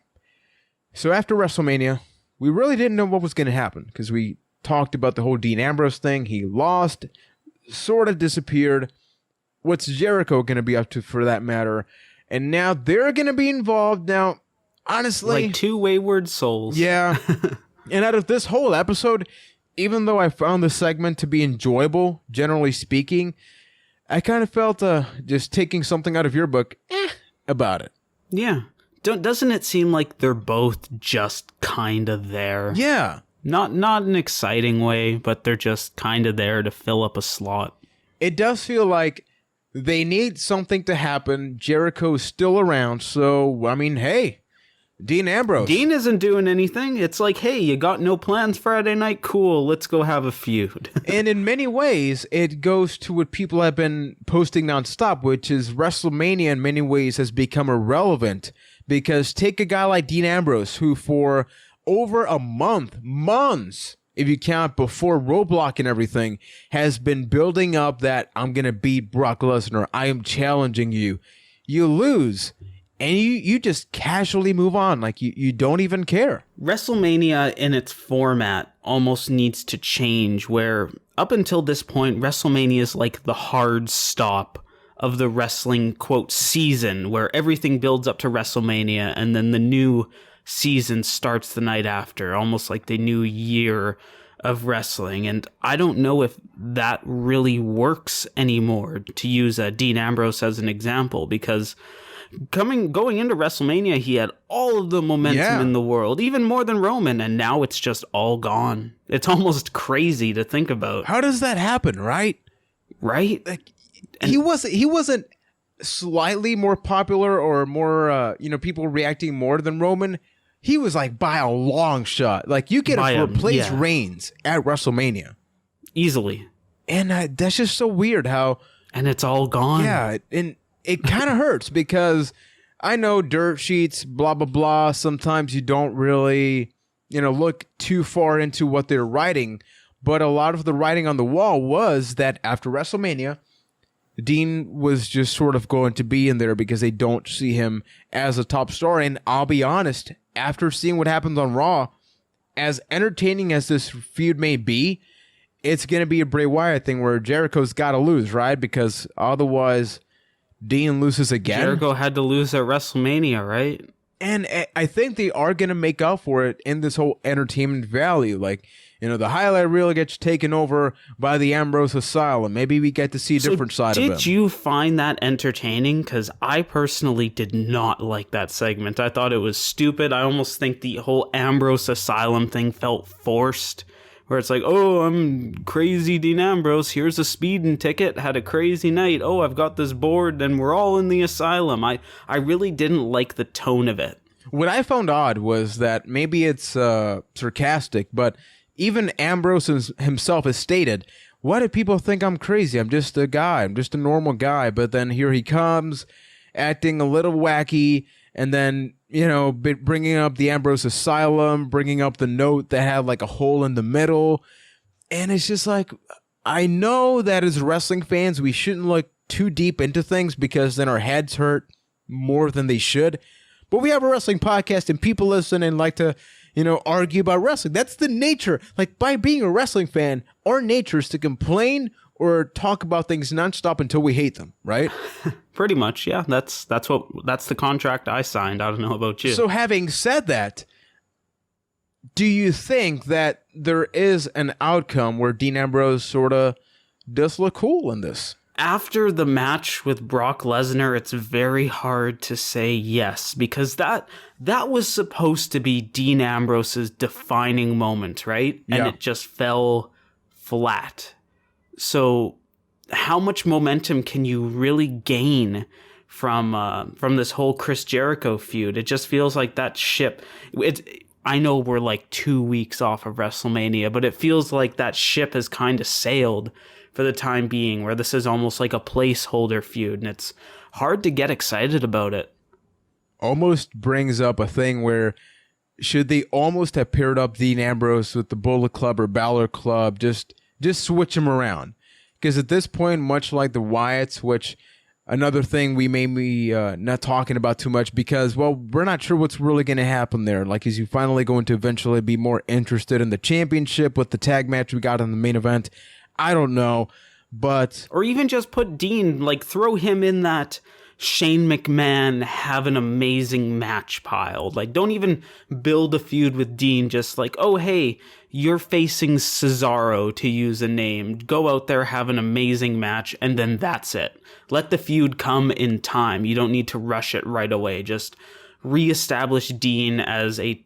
So after WrestleMania, we really didn't know what was going to happen, because we talked about the whole Dean Ambrose thing. He lost, sort of disappeared. What's Jericho going to be up to, for that matter? And now they're going to be involved. Now, honestly, like two wayward souls. Yeah. And out of this whole episode, even though I found the segment to be enjoyable, generally speaking, I kind of felt just taking something out of your book about it. Yeah. Doesn't it seem like they're both just kind of there? Yeah. Not in an exciting way, but they're just kind of there to fill up a slot. It does feel like they need something to happen. Jericho's still around, so, I mean, hey, Dean Ambrose. Dean isn't doing anything. It's like, hey, you got no plans Friday night? Cool, let's go have a feud. And in many ways, it goes to what people have been posting nonstop, which is WrestleMania in many ways has become irrelevant. Because take a guy like Dean Ambrose, who for over a months, if you count before Roadblock and everything, has been building up that I'm going to beat Brock Lesnar. I am challenging you. You lose. and you just casually move on. Like you don't even care. WrestleMania in its format almost needs to change, where up until this point, WrestleMania is like the hard stop of the wrestling, quote, season, where everything builds up to WrestleMania and then the new season starts the night after, almost like the new year of wrestling. And I don't know if that really works anymore, to use Dean Ambrose as an example, because going into WrestleMania, he had all of the momentum in the world, even more than Roman, and now it's just all gone. It's almost crazy to think about. How does that happen, right? Right? Like, he wasn't slightly more popular or more, people reacting more than Roman. He was like by a long shot. Like you could have replaced Reigns at WrestleMania easily, and that's just so weird how. And it's all gone. Yeah, and it kind of hurts because I know dirt sheets, blah blah blah. Sometimes you don't really, look too far into what they're writing, but a lot of the writing on the wall was that after WrestleMania, Dean was just sort of going to be in there because they don't see him as a top star. And I'll be honest, after seeing what happens on Raw, as entertaining as this feud may be, it's going to be a Bray Wyatt thing where Jericho's got to lose, right? Because otherwise, Dean loses again. Jericho had to lose at WrestleMania, right? And I think they are going to make up for it in this whole entertainment value. Like, the highlight reel gets taken over by the Ambrose Asylum. Maybe we get to see a different side of him. Did you find that entertaining? Because I personally did not like that segment. I thought it was stupid. I almost think the whole Ambrose Asylum thing felt forced. Where it's like, oh, I'm crazy Dean Ambrose. Here's a speeding ticket. Had a crazy night. Oh, I've got this board and we're all in the asylum. I really didn't like the tone of it. What I found odd was that maybe it's sarcastic, but even Ambrose himself has stated, why do people think I'm crazy? I'm just a guy. I'm just a normal guy. But then here he comes, acting a little wacky, and then, bringing up the Ambrose Asylum, bringing up the note that had like a hole in the middle. And it's just like, I know that as wrestling fans, we shouldn't look too deep into things because then our heads hurt more than they should. But we have a wrestling podcast and people listen and like to, argue about wrestling. That's the nature. Like, by being a wrestling fan, our nature is to complain or talk about things nonstop until we hate them, right? Pretty much, yeah. That's the contract I signed. I don't know about you. So having said that, do you think that there is an outcome where Dean Ambrose sort of does look cool in this? After the match with Brock Lesnar, it's very hard to say yes, because that was supposed to be Dean Ambrose's defining moment, right? And it just fell flat. So how much momentum can you really gain from this whole Chris Jericho feud? It just feels like that ship... I know we're like 2 weeks off of WrestleMania, but it feels like that ship has kind of sailed for the time being, where this is almost like a placeholder feud, and it's hard to get excited about it. Almost brings up a thing where should they almost have paired up Dean Ambrose with the Bullet Club or Balor Club, just switch them around. Because at this point, much like the Wyatts, which another thing we may be not talking about too much because, well, we're not sure what's really going to happen there. Like, is you finally going to eventually be more interested in the championship with the tag match we got in the main event? I don't know, but... Or even just put Dean, like, throw him in that Shane McMahon have an amazing match pile. Like, don't even build a feud with Dean, just like, oh, hey, you're facing Cesaro, to use a name. Go out there, have an amazing match, and then that's it. Let the feud come in time. You don't need to rush it right away. Just reestablish Dean as a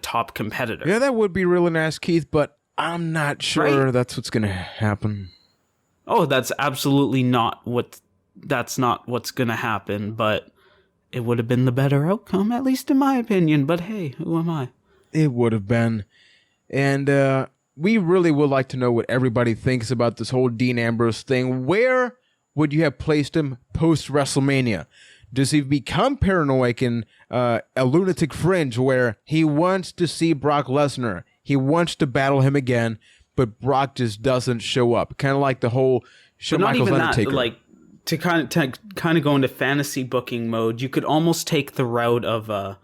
top competitor. Yeah, that would be really nice, Keith, but I'm not sure that's what's going to happen. Oh, that's absolutely not that's not what's going to happen, but it would have been the better outcome, at least in my opinion. But hey, who am I? It would have been. And we really would like to know what everybody thinks about this whole Dean Ambrose thing. Where would you have placed him post-WrestleMania? Does he become paranoid in a lunatic fringe where he wants to see Brock Lesnar? He wants to battle him again, but Brock just doesn't show up. Kind of like the whole Shawn Michaels Undertaker. Like, to kind of go into fantasy booking mode, you could almost take the route of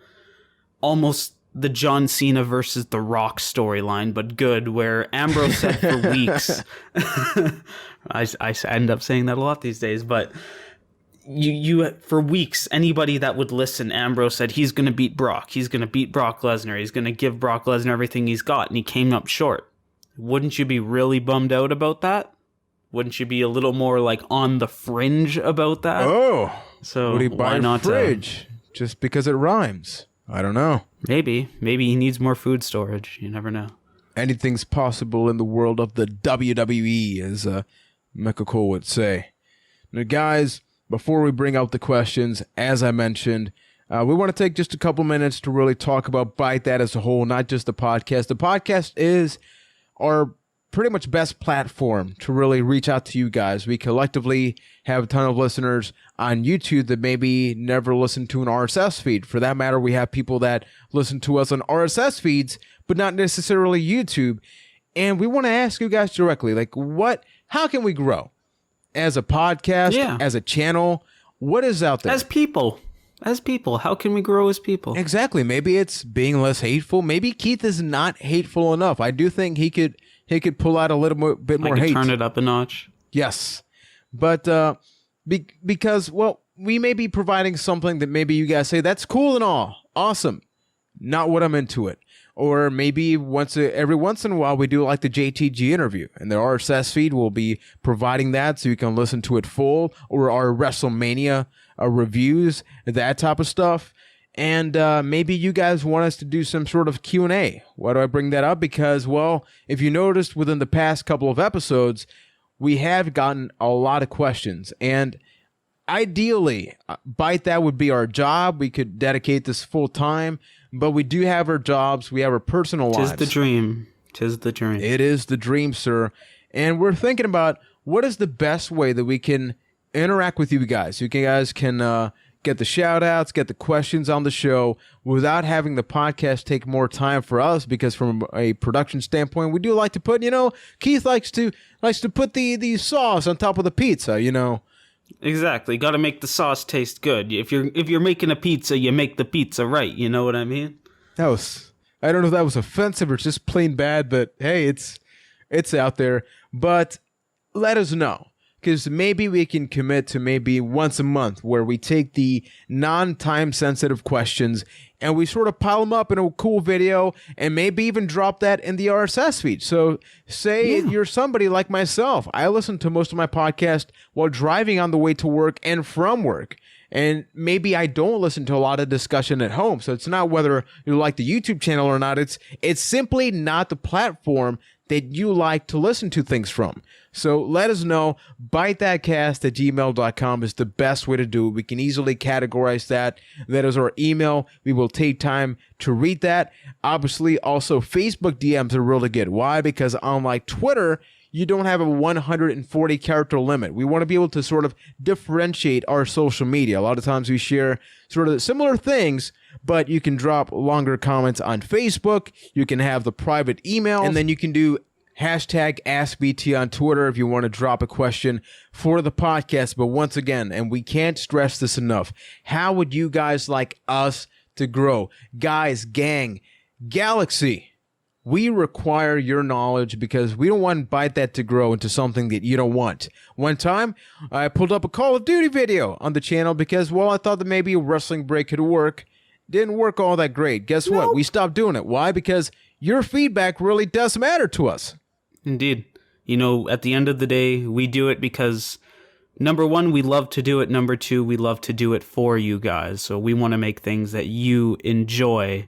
almost the John Cena versus The Rock storyline, but good, where Ambrose said for weeks. I end up saying that a lot these days, but you for weeks, anybody that would listen, Ambrose said he's going to beat Brock. He's going to beat Brock Lesnar. He's going to give Brock Lesnar everything he's got, and he came up short. Wouldn't you be really bummed out about that? Wouldn't you be a little more like on the fringe about that? Oh, so would he buy why a not fridge just because it rhymes? I don't know. Maybe he needs more food storage. You never know. Anything's possible in the world of the WWE, as Michael Cole would say. Now, guys, before we bring out the questions, as I mentioned, we want to take just a couple minutes to really talk about Byte That as a whole, not just the podcast. The podcast is our pretty much best platform to really reach out to you guys. We collectively have a ton of listeners on YouTube that maybe never listen to an RSS feed. For that matter, we have people that listen to us on RSS feeds, but not necessarily YouTube. And we want to ask you guys directly, like, how can we grow as a podcast, as a channel? What is out there? As people, how can we grow as people? Exactly. Maybe it's being less hateful. Maybe Keith is not hateful enough. I do think he could pull out a little bit more hate. Turn it up a notch. Yes. But because, well, we may be providing something that maybe you guys say, that's cool and all. Awesome. Not what I'm into it. Or maybe every once in a while we do like the JTG interview, and the RSS feed will be providing that so you can listen to it full, or our WrestleMania reviews, that type of stuff. And maybe you guys want us to do some sort of Q&A. Why do I bring that up? Because, well, if you noticed within the past couple of episodes, we have gotten a lot of questions. And ideally, Byte That would be our job. We could dedicate this full time. But we do have our jobs. We have our personal lives. 'Tis the dream. 'Tis the dream. It is the dream, sir. And we're thinking about what is the best way that we can interact with you guys. You guys can get the shout outs, get the questions on the show without having the podcast take more time for us, because from a production standpoint, we do like to put, Keith likes to put the sauce on top of the pizza, Exactly. Got to make the sauce taste good. If you're making a pizza, you make the pizza right. You know what I mean? I don't know if that was offensive or just plain bad, but hey, it's out there. But let us know, because maybe we can commit to maybe once a month where we take the non-time sensitive questions and we sort of pile them up in a cool video, and maybe even drop that in the RSS feed. So say you're somebody like myself. I listen to most of my podcast while driving on the way to work and from work. And maybe I don't listen to a lot of discussion at home. So it's not whether you like the YouTube channel or not. It's simply not the platform that you like to listen to things from. So let us know. ByteThatCast@gmail.com is the best way to do it. We can easily categorize that. That is our email. We will take time to read that. Obviously, also Facebook DMs are really good. Why? Because unlike Twitter, you don't have a 140 character limit. We want to be able to sort of differentiate our social media. A lot of times we share sort of similar things, but you can drop longer comments on Facebook. You can have the private email, and then you can do hashtag AskBT on Twitter if you want to drop a question for the podcast. But once again, and we can't stress this enough, how would you guys like us to grow? Guys, gang, Galaxy, we require your knowledge, because we don't want Byte That to grow into something that you don't want. One time, I pulled up a Call of Duty video on the channel because, well, I thought that maybe a wrestling break could work. Didn't work all that great. Guess what? We stopped doing it. Why? Because your feedback really does matter to us. Indeed. At the end of the day, we do it because, number one, we love to do it. Number two, we love to do it for you guys. So we want to make things that you enjoy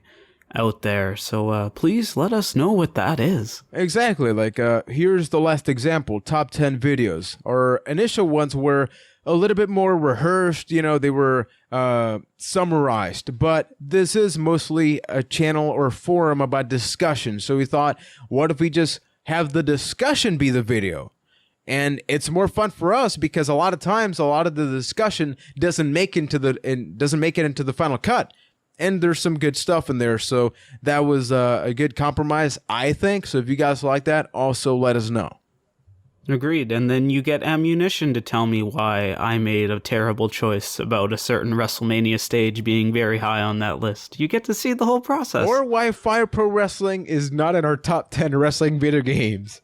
out there. So please let us know what that is. Exactly. Like, here's the last example. Top 10 videos. Our initial ones were a little bit more rehearsed. They were summarized. But this is mostly a channel or forum about discussion. So we thought, what if we just have the discussion be the video? And it's more fun for us because a lot of times, a lot of the discussion doesn't make it into the final cut. And there's some good stuff in there. So that was a good compromise, I think. So if you guys like that, also let us know. Agreed. And then you get ammunition to tell me why I made a terrible choice about a certain WrestleMania stage being very high on that list. You get to see the whole process. Or why Fire Pro Wrestling is not in our top 10 wrestling video games.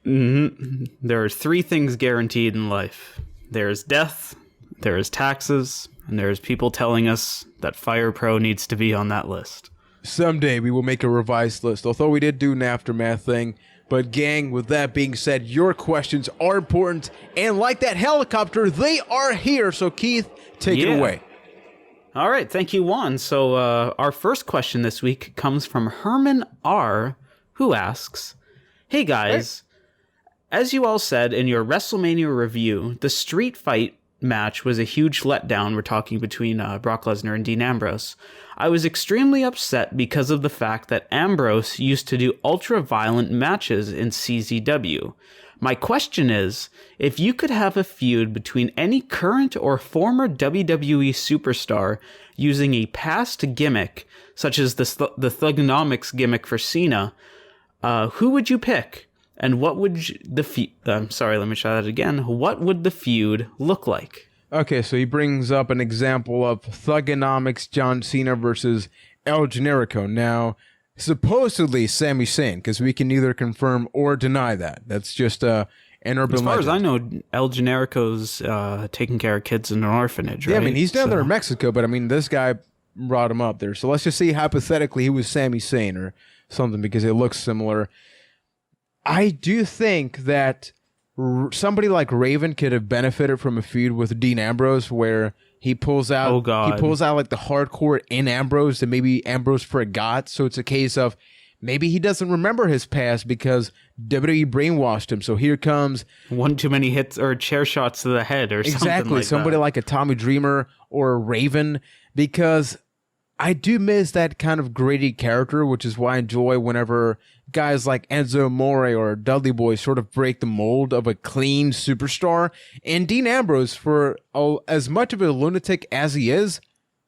Mm-hmm. There are 3 things guaranteed in life. There is death, there is taxes, and there is people telling us that Fire Pro needs to be on that list. Someday we will make a revised list, although we did do an aftermath thing. But gang, with that being said, your questions are important. And like that helicopter, they are here. So Keith, take it away. All right. Thank you, Juan. So our first question this week comes from Herman R., who asks, hey guys, as you all said in your WrestleMania review, the street fight match was a huge letdown. We're talking between Brock Lesnar and Dean Ambrose. I was extremely upset because of the fact that Ambrose used to do ultra-violent matches in CZW. My question is, if you could have a feud between any current or former WWE superstar using a past gimmick, such as the Thugonomics gimmick for Cena, who would you pick? And what would What would the feud look like? Okay, so he brings up an example of Thugonomics John Cena versus El Generico. Now, supposedly Sami Zayn, because we can neither confirm or deny that. That's just an urban legend. As far as I know, El Generico's taking care of kids in an orphanage, right? Yeah, I mean, he's down there in Mexico, but I mean, this guy brought him up there. So let's just say hypothetically he was Sami Zayn or something because it looks similar. I do think that somebody like Raven could have benefited from a feud with Dean Ambrose where he pulls out like the hardcore in Ambrose that maybe Ambrose forgot. So it's a case of maybe he doesn't remember his past because WWE brainwashed him. So here comes one too many hits or chair shots to the head or something like that. Exactly, somebody like a Tommy Dreamer or a Raven, because I do miss that kind of gritty character, which is why I enjoy whenever guys like Enzo Amore or Dudley Boy sort of break the mold of a clean superstar. And Dean Ambrose, for as much of a lunatic as he is,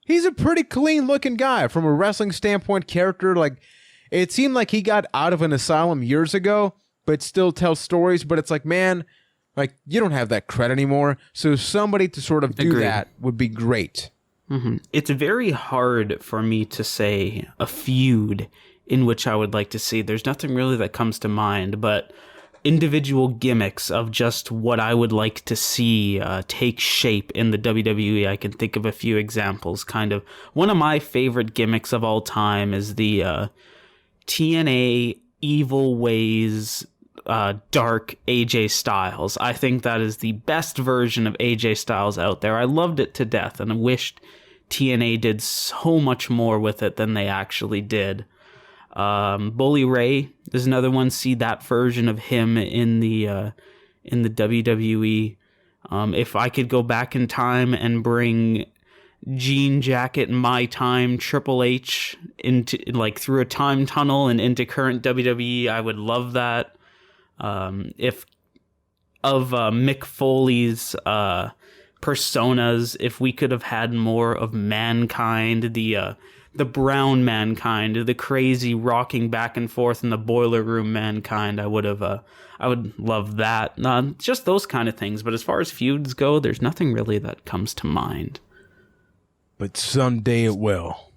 he's a pretty clean looking guy from a wrestling standpoint. Character, like, it seemed like he got out of an asylum years ago, but still tells stories. But it's like, man, like, you don't have that cred anymore. So somebody to sort of do that would be great. Mm-hmm. It's very hard for me to say a feud in which I would like to see. There's nothing really that comes to mind, but individual gimmicks of just what I would like to see take shape in the WWE. I can think of a few examples. Kind of one of my favorite gimmicks of all time is the TNA Evil Ways dark AJ Styles. I think that is the best version of AJ Styles out there. I loved it to death and I wished TNA did so much more with it than they actually did. Bully Ray is another one. See that version of him in the WWE. If I could go back in time and bring Jean Jacket, My Time, Triple H into through a time tunnel and into current WWE, I would love that. If of Mick Foley's personas, if we could have had more of Mankind, the brown Mankind, the crazy rocking back and forth in the boiler room Mankind, I would love that. Just those kind of things. But as far as feuds go, there's nothing really that comes to mind. But someday it will.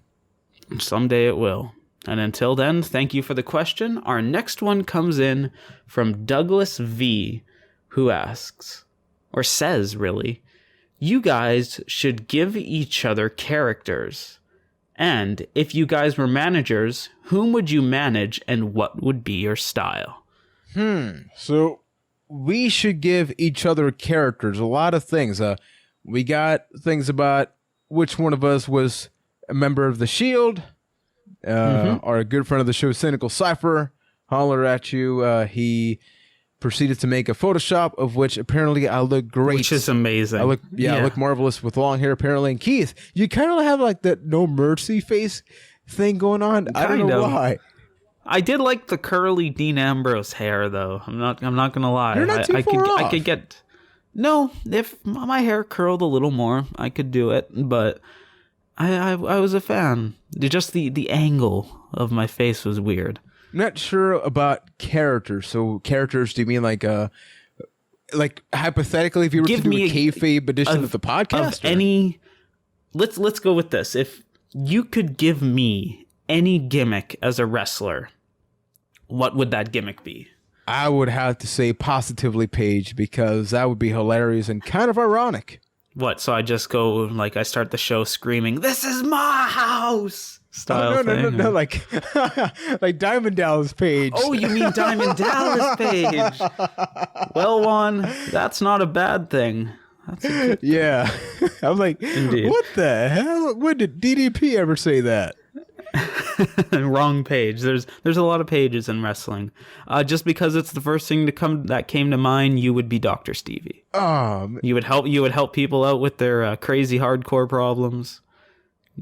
Someday it will. And until then, thank you for the question. Our next one comes in from Douglas V, who asks, or says really, you guys should give each other characters. And if you guys were managers, whom would you manage and what would be your style? So we should give each other characters. A lot of things. We got things about which one of us was a member of the Shield. Our good friend of the show, Cynical Cypher, holler at you. He proceeded to make a Photoshop of which apparently I look great. Which is amazing. I look marvelous with long hair apparently. And Keith, you kind of have like that No Mercy face thing going on. I don't know why. I did like the curly Dean Ambrose hair though. I'm not gonna lie. You're not too far off. I could get no. If my hair curled a little more, I could do it. But I was a fan. Just the angle of my face was weird. I'm not sure about characters. So characters, do you mean like like hypothetically, if you were to do a kayfabe edition of the podcast, let's go with this. If you could give me any gimmick as a wrestler, what would that gimmick be? I would have to say Positively Paige, because that would be hilarious and kind of ironic. What? So I just go, like, I start the show screaming, "This is my house!" style thing? No, like Diamond Dallas Page. Oh, you mean Diamond Dallas Page? Well, Juan, that's not a bad thing. That's a good thing. Yeah. I'm like, Indeed. What the hell? When did DDP ever say that? Wrong page. There's a lot of pages in wrestling. Just because it's the first thing that came to mind, you would be Dr. Stevie. You would help people out with their crazy hardcore problems.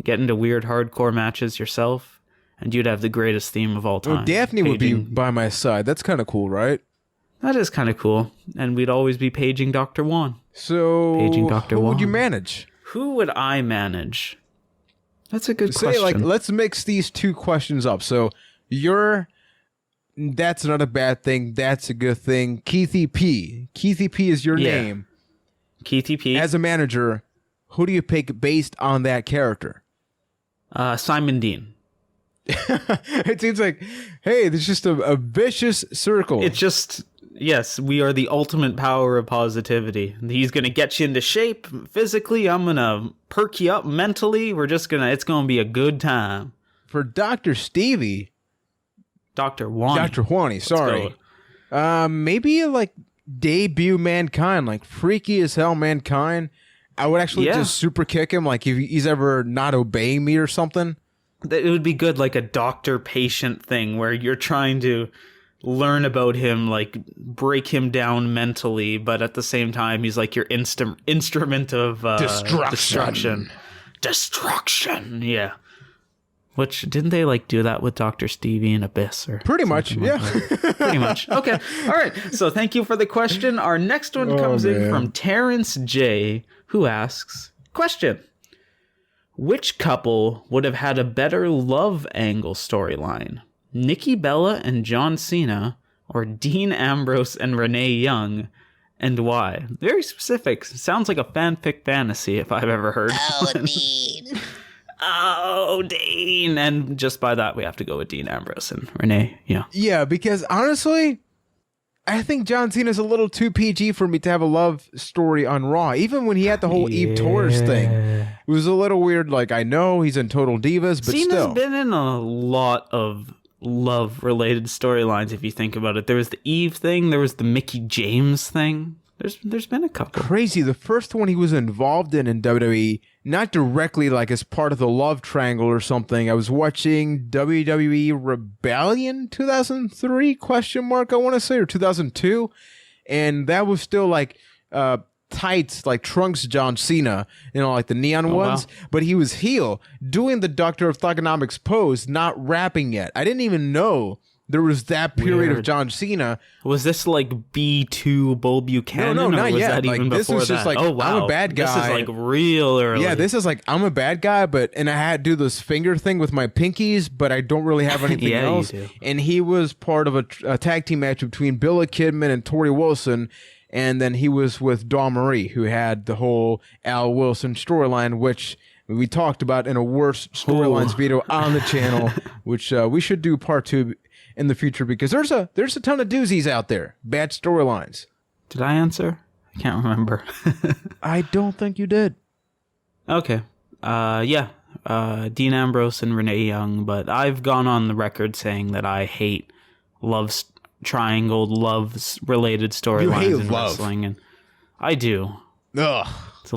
Get into weird hardcore matches yourself, and you'd have the greatest theme of all time. Well, Daphne would be by my side. That's kind of cool, right? That is kind of cool. And we'd always be paging Dr. Juan. So, paging Dr. who Juan. would you manage? Who would I manage? That's a good question. Like, let's mix these two questions up. So, that's not a bad thing. That's a good thing. Keithy P. Keithy P is your name. Keithy P. As a manager, who do you pick based on that character? Simon Dean. It seems like, hey, there's just a vicious circle. It's just, yes, we are the ultimate power of positivity. He's going to get you into shape physically. I'm going to perk you up mentally. It's going to be a good time. For Dr. Stevie. Dr. Wani. Dr. Wani, sorry. Maybe like debut Mankind, like freaky as hell Mankind. I would actually just super kick him, like if he's ever not obeying me or something. It would be good, like a doctor-patient thing where you're trying to learn about him, like break him down mentally, but at the same time, he's like your instrument of destruction. Destruction, yeah. Which, didn't they like do that with Dr. Stevie and Abyss? Or pretty much, yeah. Pretty much. Okay, all right. So thank you for the question. Our next one comes in from Terrence J., who asks, question: which couple would have had a better love angle storyline? Nikki Bella and John Cena, or Dean Ambrose and Renee Young, and why? Very specific. Sounds like a fanfic fantasy if I've ever heard. Oh, Dean. Oh, Dean. And just by that, we have to go with Dean Ambrose and Renee. Yeah. Yeah, because honestly, I think John Cena's a little too PG for me to have a love story on Raw. Even when he had the whole Eve Torres thing, it was a little weird. Like, I know he's in Total Divas, but Cena's still. Been in a lot of love-related storylines, if you think about it. There was the Eve thing. There was the Mickey James thing. There's been a couple. Crazy. The first one he was involved in WWE, not directly like as part of the love triangle or something. I was watching WWE Rebellion 2003 ? I want to say, or 2002, and that was still like tights, like trunks John Cena, like the neon ones. Wow. But he was heel, doing the Doctor of Thugonomics pose, not rapping yet. I didn't even know there was that period of John Cena. Was this like B2 Bull Buchanan? No, not was yet. That like, even this was just like, oh, wow. I'm a bad guy. This is like real early. Yeah, this is like, I'm a bad guy, and I had to do this finger thing with my pinkies, but I don't really have anything else. You do. And he was part of a tag team match between Billa Kidman and Tori Wilson, and then he was with Dawn Marie, who had the whole Al Wilson storyline, which we talked about in a worst storylines video on the channel, which we should do part 2 in the future, because there's a ton of doozies out there. Bad storylines. Did I answer? I can't remember. I don't think you did. Okay. Dean Ambrose and Renee Young, but I've gone on the record saying that I hate love related storylines in wrestling, and I do. Ugh. It's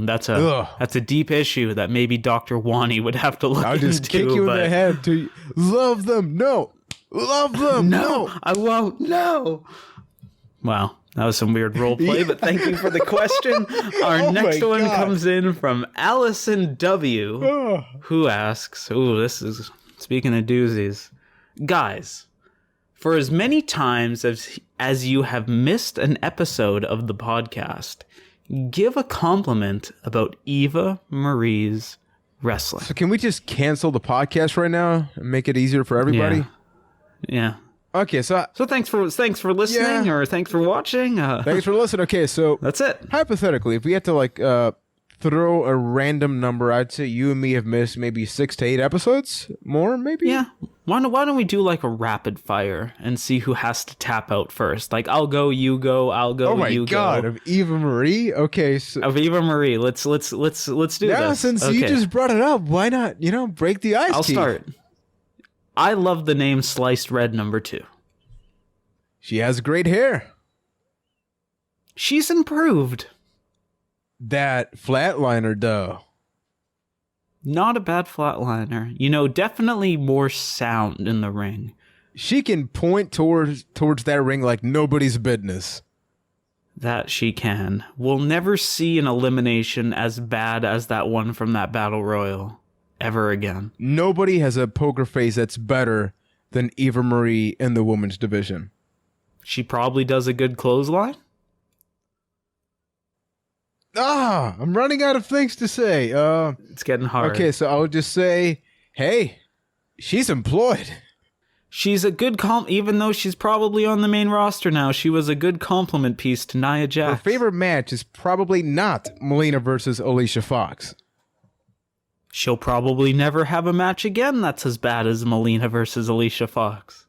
that's a deep issue that maybe Dr. Wani would have to look into. I'll just kick you in the head to love them. No. Love them. No. I won't. No. Wow. That was some weird role play, but thank you for the question. Our next one comes in from Allison W., who asks, this is, speaking of doozies, guys, for as many times as you have missed an episode of the podcast, give a compliment about Eva Marie's wrestling. So can we just cancel the podcast right now and make it easier for everybody? Yeah. Okay, so thanks for listening, or thanks for watching. Thanks for listening. Okay, so that's it. Hypothetically, if we had to like throw a random number, I'd say you and me have missed maybe 6 to 8 episodes, more maybe. Yeah. Why don't we do like a rapid fire and see who has to tap out first? Like I'll go, you go, I'll go, you go. Oh my God, of Eva Marie. Okay, so of Eva Marie. Let's do this. Yeah, since you just brought it up, why not? Break the ice. I'll start. I love the name Sliced Red number 2. She has great hair. She's improved. That flatliner, though. Not a bad flatliner. Definitely more sound in the ring. She can point towards that ring like nobody's business. That she can. We'll never see an elimination as bad as that one from that Battle Royal ever again. Nobody has a poker face that's better than Eva Marie in the women's division. She probably does a good clothesline. I'm running out of things to say. It's getting hard. Okay, so I'll just say, hey, she's employed. She's a good even though she's probably on the main roster now, she was a good compliment piece to Nia Jax. Her favorite match is probably not Melina versus Alicia Fox. She'll probably never have a match again that's as bad as Melina versus Alicia Fox.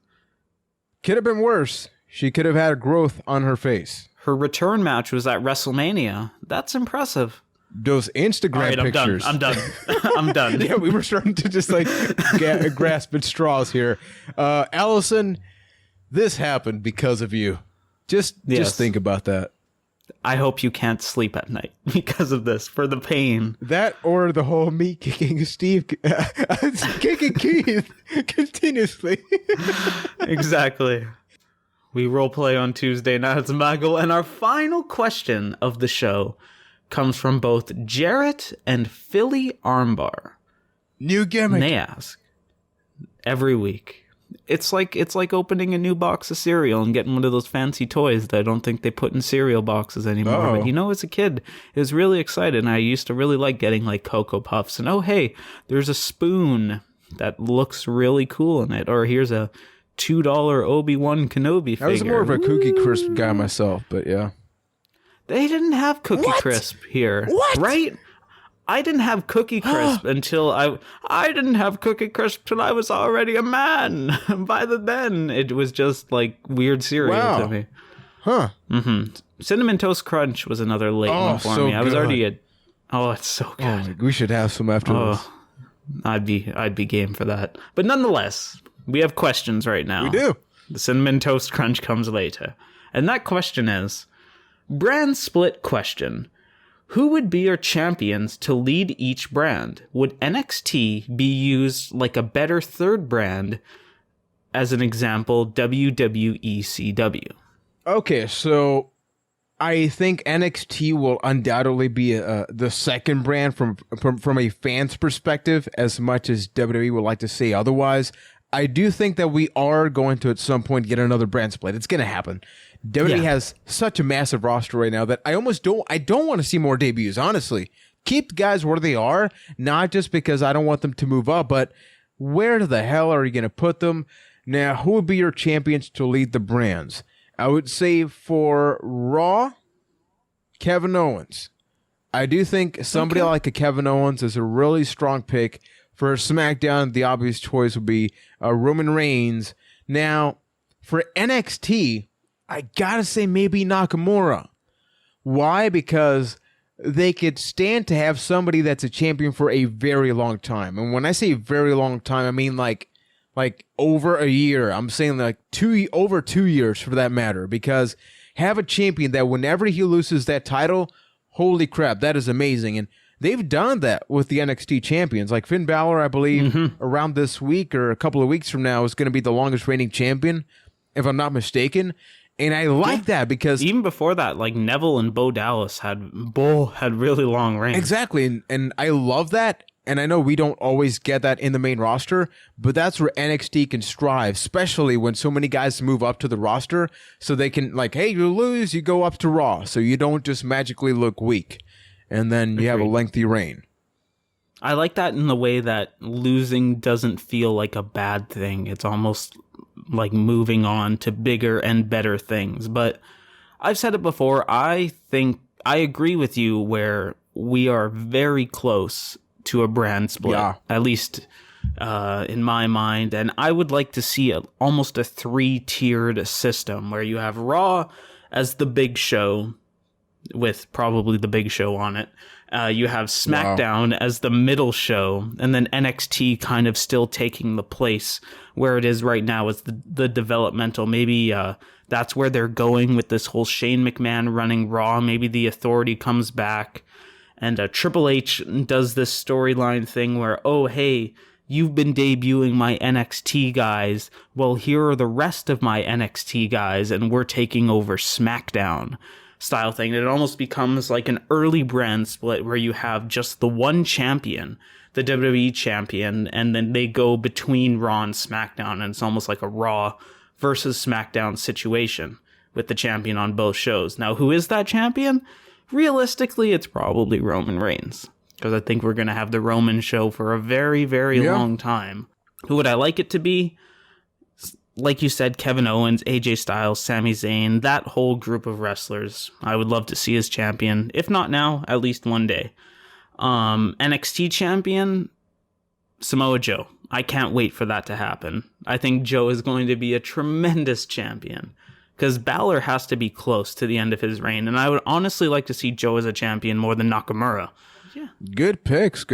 Could have been worse. She could have had a growth on her face. Her return match was at WrestleMania. That's impressive. Those Instagram pictures. I'm done. I'm done. Yeah, we were starting to just like grasp at straws here. Allison, this happened because of you. Just think about that. I hope you can't sleep at night because of this, for the pain. That or the whole me kicking Steve, kicking Keith continuously. Exactly. We roleplay on Tuesday Nights Maggle, and our final question of the show comes from both Jarrett and Philly Armbar. New gimmick. And they ask every week. It's like opening a new box of cereal and getting one of those fancy toys that I don't think they put in cereal boxes anymore. Oh. But as a kid, I was really excited, and I used to really like getting like Cocoa Puffs. And oh hey, there's a spoon that looks really cool in it. Or here's a $2 Obi-Wan Kenobi figure. I was more of a Cookie Crisp guy myself, but yeah. They didn't have Cookie Crisp here. What? Right? I didn't have Cookie Crisp until I didn't have Cookie Crisp till I was already a man. By then, it was just like weird cereal to me. Huh. Mm-hmm. Cinnamon Toast Crunch was another late one for me. I was already it's so good. We should have some after this. I'd be game for that. But nonetheless, we have questions right now. We do. The Cinnamon Toast Crunch comes later. And that question is, brand split question. Who would be your champions to lead each brand? Would NXT be used like a better third brand? As an example, WWECW. Okay, so I think NXT will undoubtedly be the second brand from a fan's perspective, as much as WWE would like to say otherwise. I do think that we are going to at some point get another brand split. It's going to happen. WWE has such a massive roster right now that I don't want to see more debuts, honestly. Keep the guys where they are, not just because I don't want them to move up, but where the hell are you going to put them? Now, who would be your champions to lead the brands? I would say for Raw, Kevin Owens. I do think somebody like a Kevin Owens is a really strong pick. For SmackDown, the obvious choice would be Roman Reigns. Now, for NXT, I gotta say maybe Nakamura. Why? Because they could stand to have somebody that's a champion for a very long time. And when I say very long time, I mean like over a year. I'm saying like over 2 years for that matter. Because have a champion that whenever he loses that title, holy crap, that is amazing. And they've done that with the NXT champions. Like Finn Balor, I believe, around this week or a couple of weeks from now is going to be the longest reigning champion, if I'm not mistaken. And I like that because even before that, like Neville and Bo Dallas had really long reigns. Exactly. And I love that. And I know we don't always get that in the main roster, but that's where NXT can strive, especially when so many guys move up to the roster so they can like, hey, you lose, you go up to Raw. So you don't just magically look weak. And then you have a lengthy reign. I like that in the way that losing doesn't feel like a bad thing. It's almost like moving on to bigger and better things. But I've said it before, I think I agree with you where we are very close to a brand split, at least in my mind. And I would like to see almost a 3-tiered system where you have Raw as the big show, with probably the Big Show on it. You have SmackDown as the middle show, and then NXT kind of still taking the place where it is right now as the developmental. Maybe that's where they're going with this whole Shane McMahon running Raw. Maybe the Authority comes back, and Triple H does this storyline thing where, oh, hey, you've been debuting my NXT guys. Well, here are the rest of my NXT guys, and we're taking over SmackDown style thing. It almost becomes like an early brand split where you have just the one champion, the WWE champion, and then they go between Raw and SmackDown, and it's almost like a Raw versus SmackDown situation with the champion on both shows. Now, who is that champion? Realistically, it's probably Roman Reigns, because I think we're going to have the Roman show for a very, very long time. Who would I like it to be? Like you said, Kevin Owens, AJ Styles, Sami Zayn, that whole group of wrestlers, I would love to see as champion. If not now, at least one day. NXT champion, Samoa Joe. I can't wait for that to happen. I think Joe is going to be a tremendous champion, because Balor has to be close to the end of his reign, and I would honestly like to see Joe as a champion more than Nakamura. Yeah. Good picks.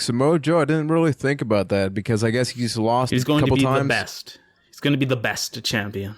Samoa Joe, I didn't really think about that, because I guess he's lost a couple times. He's going to be the best. He's going to be the best champion.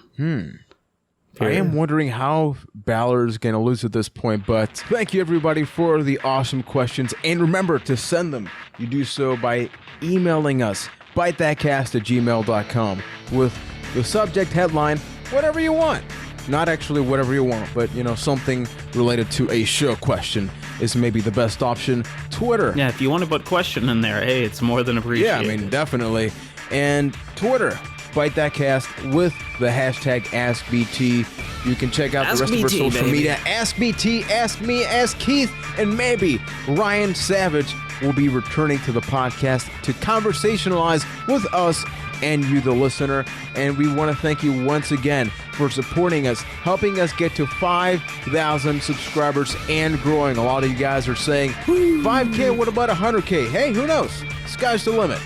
I am wondering how Balor's going to lose at this point, but thank you everybody for the awesome questions. And remember to send them. You do so by emailing us, bytethatcast@gmail.com, with the subject headline, whatever you want. Not actually whatever you want, but something related to a show question is maybe the best option. Twitter. Yeah, if you want to put question in there, hey, it's more than appreciated. Yeah, I mean, definitely. And Twitter. Byte That Cast with the hashtag AskBT. You can check out the rest of our social media. Ask BT, Ask Me, Ask Keith, and maybe Ryan Savage will be returning to the podcast to conversationalize with us and you, the listener. And we want to thank you once again for supporting us, helping us get to 5,000 subscribers and growing. A lot of you guys are saying, 5K, what about 100K? Hey, who knows? Sky's the limit.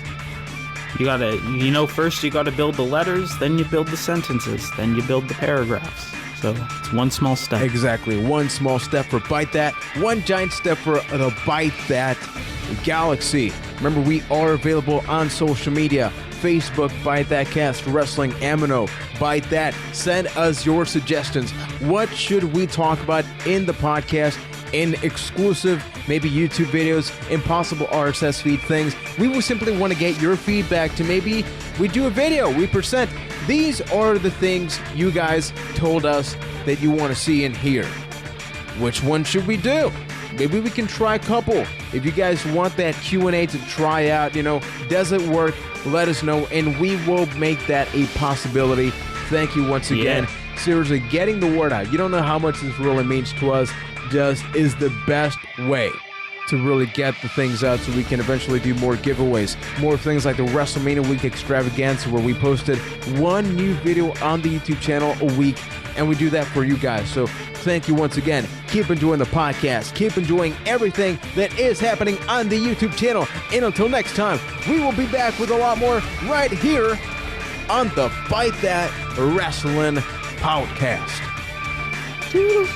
You gotta, first you gotta build the letters, then you build the sentences, then you build the paragraphs. So it's one small step. Exactly. One small step for Byte That, one giant step for the Byte That Galaxy. Remember, we are available on social media. Facebook, Byte That Cast, Wrestling Amino, Byte That. Send us your suggestions. What should we talk about in the podcast? In exclusive, maybe YouTube videos, impossible RSS feed things. We will simply want to get your feedback to maybe we do a video, we present. These are the things you guys told us that you want to see and hear. Which one should we do? Maybe we can try a couple. If you guys want that Q&A to try out, does it work? Let us know, and we will make that a possibility. Thank you once again. Yeah. Seriously, getting the word out. You don't know how much this really means to us. Just is the best way to really get the things out so we can eventually do more giveaways, more things like the WrestleMania Week Extravaganza, where we posted one new video on the YouTube channel a week, and we do that for you guys. So thank you once again. Keep enjoying the podcast. Keep enjoying everything that is happening on the YouTube channel. And until next time, we will be back with a lot more right here on the Byte That Wrestling Podcast. Toodles.